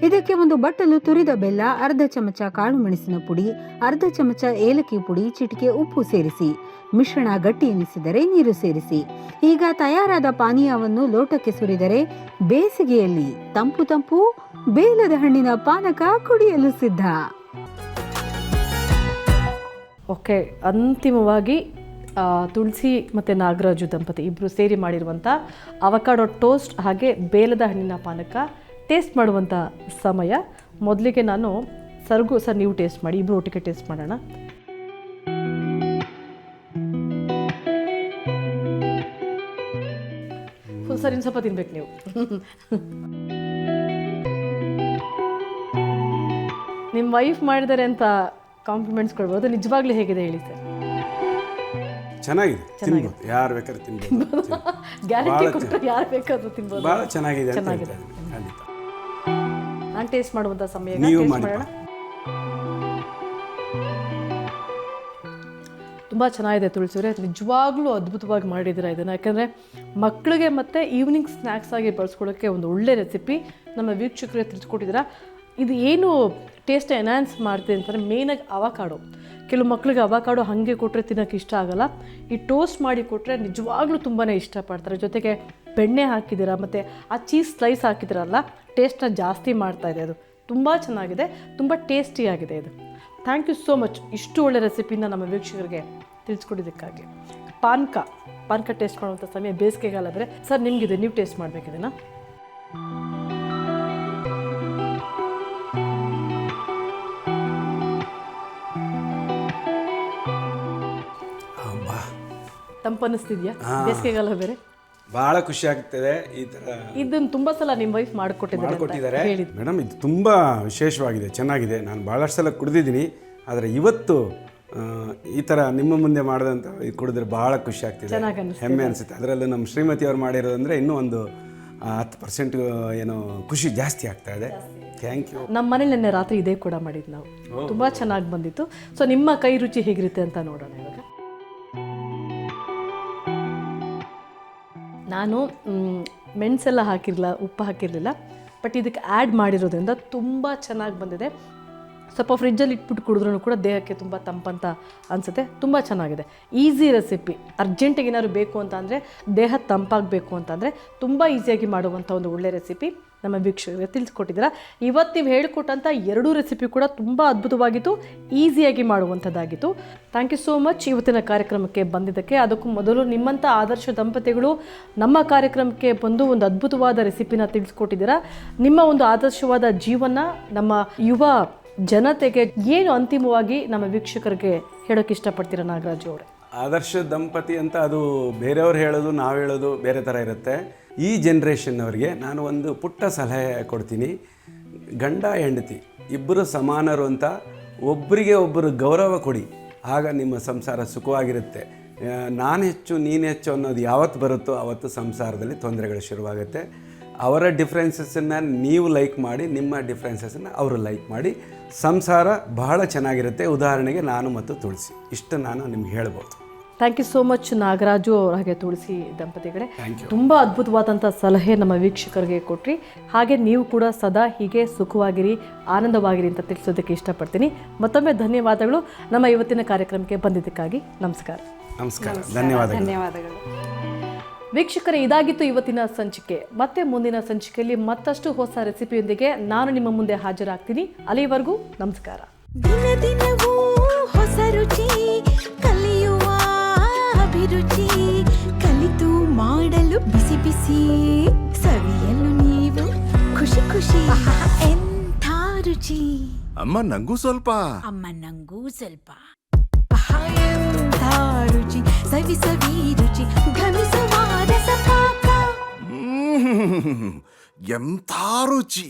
ಇದಕ್ಕೆ ಒಂದು ಬಟ್ಟಲು ತುರಿದ ಬೆಲ್ಲ, ಅರ್ಧ ಚಮಚ ಕಾಳು ಮೆಣಸಿನ ಪುಡಿ, ಅರ್ಧ ಚಮಚ ಏಲಕ್ಕಿ ಪುಡಿ, ಚಿಟಿಕೆ ಉಪ್ಪು ಸೇರಿಸಿ ಮಿಶ್ರಣ ಗಟ್ಟಿ ಎನಿಸಿದರೆ ನೀರು ಸೇರಿಸಿ. ಈಗ ತಯಾರಾದ ಪಾನೀಯವನ್ನು ಲೋಟಕ್ಕೆ ಸುರಿದರೆ ಬೇಸಿಗೆಯಲ್ಲಿ ತಂಪು ತಂಪು ಬೇಲದ ಹಣ್ಣಿನ ಪಾನಕ ಕುಡಿಯಲು ಸಿದ್ಧ. ಓಕೆ, ಅಂತಿಮವಾಗಿ ತುಳಸಿ ಮತ್ತು ನಾಗರಾಜು ದಂಪತಿ ಇಬ್ಬರು ಸೇರಿ ಮಾಡಿರುವಂಥ ಅವಕಾಡೋ ಟೋಸ್ಟ್ ಹಾಗೆ ಬೇಲದ ಹಣ್ಣಿನ ಪಾನಕ ಟೇಸ್ಟ್ ಮಾಡುವಂಥ ಸಮಯ. ಮೊದಲಿಗೆ ನಾನು ಸರ್ಗೂ ಸರ್ ನೀವು ಟೇಸ್ಟ್ ಮಾಡಿ, ಇಬ್ಬರು ಒಟ್ಟಿಗೆ ಟೇಸ್ಟ್ ಮಾಡೋಣ. ಸರ್ ಇನ್ನು ಸ್ವಲ್ಪ ತಿನ್ಬೇಕು ನೀವು. ನಿಮ್ಮ ವೈಫ್ ಮಾಡಿದ್ದಾರೆ ಅಂತ ಕಾಂಪ್ಲಿಮೆಂಟ್ಸ್ ಕೊಡ್ಬೋದು. ನಿಜವಾಗ್ಲೂ ಹೇಗಿದೆ ಹೇಳಿ ಸರ್? ಚೆನ್ನಾಗಿದೆ, ತಿನ್ಬೋದು, ಯಾರು ಬೇಕಾದ್ರೂ ತಿನ್ಬೋದು. ಗ್ಯಾರಂಟಿ ಕೊಟ್ಟರೆ ಯಾರು ಬೇಕಾದ್ರೂ ತಿನ್ಬೋದು. ಭಾಳ ಚೆನ್ನಾಗಿದೆ ಅಂತ ಹೇಳ್ತಾರೆ. ನಾನು ಟೇಸ್ಟ್ ಮಾಡುವಂಥ ಸಮಯ ನೀವು ಟೇಸ್ಟ್ ಮಾಡೋಣ. ತುಂಬ ಚೆನ್ನಾಗಿದೆ ತುಳಸಿಯವರೇ, ನಿಜವಾಗ್ಲೂ ಅದ್ಭುತವಾಗಿ ಮಾಡಿದ್ದೀರಾ ಇದನ್ನು. ಯಾಕಂದರೆ ಮಕ್ಕಳಿಗೆ ಮತ್ತು ಈವ್ನಿಂಗ್ ಸ್ನ್ಯಾಕ್ಸ್ ಆಗಿ ಬಳಸ್ಕೊಳ್ಳೋಕ್ಕೆ ಒಂದು ಒಳ್ಳೆ ರೆಸಿಪಿ ನಮ್ಮ ವೀಕ್ಷಕರೇ ತಿಳಿಸ್ಕೊಟ್ಟಿದ್ದೀರಾ. ಇದು ಏನು ಟೇಸ್ಟ್ ಎನ್ಹಾನ್ಸ್ ಮಾಡ್ತೀವಿ ಅಂತಂದರೆ ಮೇಯ್ನಾಗಿ ಅವಕಾಡೋ. ಕೆಲವು ಮಕ್ಕಳಿಗೆ ಅವಕಾಡೋ ಹಾಗೆ ಕೊಟ್ಟರೆ ತಿನ್ನೋಕ್ಕೆ ಇಷ್ಟ ಆಗೋಲ್ಲ. ಈ ಟೋಸ್ಟ್ ಮಾಡಿ ಕೊಟ್ಟರೆ ನಿಜವಾಗ್ಲೂ ತುಂಬಾ ಇಷ್ಟಪಡ್ತಾರೆ. ಜೊತೆಗೆ ಬೆಣ್ಣೆ ಹಾಕಿದ್ದೀರಾ ಮತ್ತು ಆ ಚೀಸ್ ಸ್ಲೈಸ್ ಹಾಕಿದ್ದೀರಲ್ಲ, ಟೇಸ್ಟ್ನ ಜಾಸ್ತಿ ಮಾಡ್ತಾಯಿದೆ. ಅದು ತುಂಬ ಚೆನ್ನಾಗಿದೆ, ತುಂಬ ಟೇಸ್ಟಿಯಾಗಿದೆ ಇದು. ಥ್ಯಾಂಕ್ ಯು ಸೋ ಮಚ್ ಇಷ್ಟು ಒಳ್ಳೆ ರೆಸಿಪಿನ ನಮ್ಮ ವೀಕ್ಷಕರಿಗೆ ತಿಳಿಸ್ಕೊಟ್ಟಿದ್ದಕ್ಕಾಗಿ. ಪಾನಕ ಟೇಸ್ಟ್ ಮಾಡುವಂಥ ಸಮಯ ಬೇಸಿಗೆಗಾಲ ಬೇರೆ. ಸರ್ ನಿಮಗಿದೆ, ನೀವು ಟೇಸ್ಟ್ ಮಾಡಬೇಕಿದೆನಾ? ತಂಪನ್ನಿಸ್ತಿದ್ಯಾ? ಬೇಸಿಗೆಗಾಲ ಬೇರೆ ಭಾಳ ಖುಷಿ ಆಗ್ತದೆ. ಈ ಥರ ಇದನ್ನು ತುಂಬ ಸಲ ನಿಮ್ಮ ವೈಫ್ ಮಾಡಿಕೊಟ್ಟಿದ್ದಾರೆ ಮೇಡಮ್. ಇದು ತುಂಬ ವಿಶೇಷವಾಗಿದೆ, ಚೆನ್ನಾಗಿದೆ. ನಾನು ಭಾಳಷ್ಟು ಸಲ ಕುಡಿದಿದ್ದೀನಿ, ಆದರೆ ಇವತ್ತು ಈ ಥರ ನಿಮ್ಮ ಮುಂದೆ ಮಾಡಿದಂಥ ಇದು ಕುಡಿದ್ರೆ ಭಾಳ ಖುಷಿ ಆಗ್ತಿದೆ, ಹೆಮ್ಮೆ ಅನಿಸುತ್ತೆ. ಅದರಲ್ಲೂ ನಮ್ಮ ಶ್ರೀಮತಿಯವ್ರು ಮಾಡಿರೋದಂದರೆ ಇನ್ನೂ ಒಂದು 10% ಏನೋ ಖುಷಿ ಜಾಸ್ತಿ ಆಗ್ತಾ ಇದೆ. Thank you. ನಮ್ಮ ಮನೇಲಿ ನಿನ್ನೆ ರಾತ್ರಿ ಇದೇ ಕೂಡ ಮಾಡಿದ್ದು ನಾವು, ತುಂಬ ಚೆನ್ನಾಗಿ ಬಂದಿತ್ತು. ಸೊ ನಿಮ್ಮ ಕೈ ರುಚಿ ಹೇಗಿರುತ್ತೆ ಅಂತ ನೋಡೋಣ ಇವಾಗ. ನಾನು ಮೆಣಸೆಲ್ಲ ಹಾಕಿರಲಿಲ್ಲ, ಉಪ್ಪು ಹಾಕಿರಲಿಲ್ಲ, ಬಟ್ ಇದಕ್ಕೆ ಆ್ಯಡ್ ಮಾಡಿರೋದ್ರಿಂದ ತುಂಬ ಚೆನ್ನಾಗಿ ಬಂದಿದೆ. ಸ್ವಲ್ಪ ಫ್ರಿಜ್ಜಲ್ಲಿ ಇಟ್ಬಿಟ್ಟು ಕುಡಿದ್ರೂ ಕೂಡ ದೇಹಕ್ಕೆ ತುಂಬ ತಂಪಂತ ಅನಿಸುತ್ತೆ. ತುಂಬ ಚೆನ್ನಾಗಿದೆ, ಈಸಿ ರೆಸಿಪಿ. ಅರ್ಜೆಂಟಿಗೆ ಏನಾದ್ರು ಬೇಕು ಅಂತ ಅಂದರೆ, ದೇಹ ತಂಪಾಗಬೇಕು ಅಂತಂದರೆ ತುಂಬ ಈಸಿಯಾಗಿ ಮಾಡುವಂಥ ಒಂದು ಒಳ್ಳೆ ರೆಸಿಪಿ ನಮ್ಮ ವೀಕ್ಷಕರಿಗೆ ತಿಳಿಸ್ಕೊಟ್ಟಿದ್ದೀರಾ. ಇವತ್ತು ನೀವು ಹೇಳಿಕೊಟ್ಟಂಥ 2 ರೆಸಿಪಿ ಕೂಡ ತುಂಬ ಅದ್ಭುತವಾಗಿತ್ತು, ಈಸಿಯಾಗಿ ಮಾಡುವಂಥದ್ದಾಗಿತ್ತು. ಥ್ಯಾಂಕ್ ಯು ಸೋ ಮಚ್ ಇವತ್ತಿನ ಕಾರ್ಯಕ್ರಮಕ್ಕೆ ಬಂದಿದ್ದಕ್ಕೆ. ಅದಕ್ಕೂ ಮೊದಲು ನಿಮ್ಮಂಥ ಆದರ್ಶ ದಂಪತಿಗಳು ನಮ್ಮ ಕಾರ್ಯಕ್ರಮಕ್ಕೆ ಬಂದು ಒಂದು ಅದ್ಭುತವಾದ ರೆಸಿಪಿನ ತಿಳಿಸ್ಕೊಟ್ಟಿದ್ದೀರಾ. ನಿಮ್ಮ ಒಂದು ಆದರ್ಶವಾದ ಜೀವನ ನಮ್ಮ ಯುವ ಜನತೆಗೆ ಏನು ಅಂತಿಮವಾಗಿ ನಮ್ಮ ವೀಕ್ಷಕರಿಗೆ ಹೇಳೋಕ್ಕೆ ಇಷ್ಟಪಡ್ತೀರಾ ನಾಗರಾಜು ಅವರೇ? ಆದರ್ಶ ದಂಪತಿ ಅಂತ ಅದು ಬೇರೆಯವ್ರು ಹೇಳೋದು, ನಾವು ಹೇಳೋದು ಬೇರೆ ಥರ ಇರುತ್ತೆ. ಈ ಜನ್ರೇಷನ್ನವ್ರಿಗೆ ನಾನು ಒಂದು ಪುಟ್ಟ ಸಲಹೆ ಕೊಡ್ತೀನಿ. ಗಂಡ ಹೆಂಡತಿ ಇಬ್ಬರು ಸಮಾನರು ಅಂತ ಒಬ್ಬರಿಗೆ ಒಬ್ಬರು ಗೌರವ ಕೊಡಿ, ಆಗ ನಿಮ್ಮ ಸಂಸಾರ ಸುಖವಾಗಿರುತ್ತೆ. ನಾನು ಹೆಚ್ಚು ನೀನು ಹೆಚ್ಚು ಅನ್ನೋದು ಯಾವತ್ತು ಬರುತ್ತೋ ಆವತ್ತು ಸಂಸಾರದಲ್ಲಿ ತೊಂದರೆಗಳು ಶುರುವಾಗುತ್ತೆ. ಅವರ ಡಿಫ್ರೆನ್ಸಸ್ಸನ್ನು ನೀವು ಲೈಕ್ ಮಾಡಿ, ನಿಮ್ಮ ಡಿಫ್ರೆನ್ಸಸ್ಸನ್ನು ಅವರು ಲೈಕ್ ಮಾಡಿ, ಸಂಸಾರ ಬಹಳ ಚೆನ್ನಾಗಿರುತ್ತೆ. ಉದಾಹರಣೆಗೆ ನಾನು ಮತ್ತು ತುಳಸಿ, ಇಷ್ಟು ನಾನು ನಿಮ್ಗೆ ಹೇಳ್ಬೋದು. Thank you so much Nagaraju ಹಾಗೆ ತುಳಸಿ ದಂಪತಿಗಳೇ. ತುಂಬ ಅದ್ಭುತವಾದಂಥ ಸಲಹೆ ನಮ್ಮ ವೀಕ್ಷಕರಿಗೆ ಕೊಟ್ರಿ. ಹಾಗೆ ನೀವು ಕೂಡ ಸದಾ ಹೀಗೆ ಸುಖವಾಗಿರಿ, ಆನಂದವಾಗಿರಿ ಅಂತ ತಿಳಿಸೋದಕ್ಕೆ ಇಷ್ಟಪಡ್ತೀನಿ. ಮತ್ತೊಮ್ಮೆ ಧನ್ಯವಾದಗಳು ನಮ್ಮ ಇವತ್ತಿನ ಕಾರ್ಯಕ್ರಮಕ್ಕೆ ಬಂದಿದ್ದಕ್ಕಾಗಿ. ನಮಸ್ಕಾರ. ನಮಸ್ಕಾರ, ಧನ್ಯವಾದಗಳು. ವೀಕ್ಷಕರೇ, ಇದಾಗಿತ್ತು ಇವತ್ತಿನ ಸಂಚಿಕೆ. ಮತ್ತೆ ಮುಂದಿನ ಸಂಚಿಕೆಯಲ್ಲಿ ಮತ್ತಷ್ಟು ಹೊಸ ರೆಸಿಪಿಯೊಂದಿಗೆ ನಾನು ನಿಮ್ಮ ಮುಂದೆ ಹಾಜರಾಗ್ತೀನಿ. ಅಲ್ಲಿವರೆಗೂ ನಮಸ್ಕಾರ. ದಿನ ದಿನವೂ ಹೊಸ ರುಚಿ ಕಲಿಯುವ ಅಭಿರುಚಿ, ಕಲಿತು ಮಾಡಲು ಬಿಸಿ ಬಿಸಿ, ಸವಿಯಲು ನೀವು ಖುಷಿ ಖುಷಿ. ಎಂಥ ರುಚಿ! ಅಮ್ಮ ನಂಗೂ ಸ್ವಲ್ಪ. ಅಮ್ಮ ನಂಗೂ ಸ್ವಲ್ಪ. ಎಂಥ ರುಚಿ! ಸವಿ ಸವಿ ರುಚಿ, ಘಮಿಸುವ ರಸಪಾಕ. ಎಂಥ ರುಚಿ!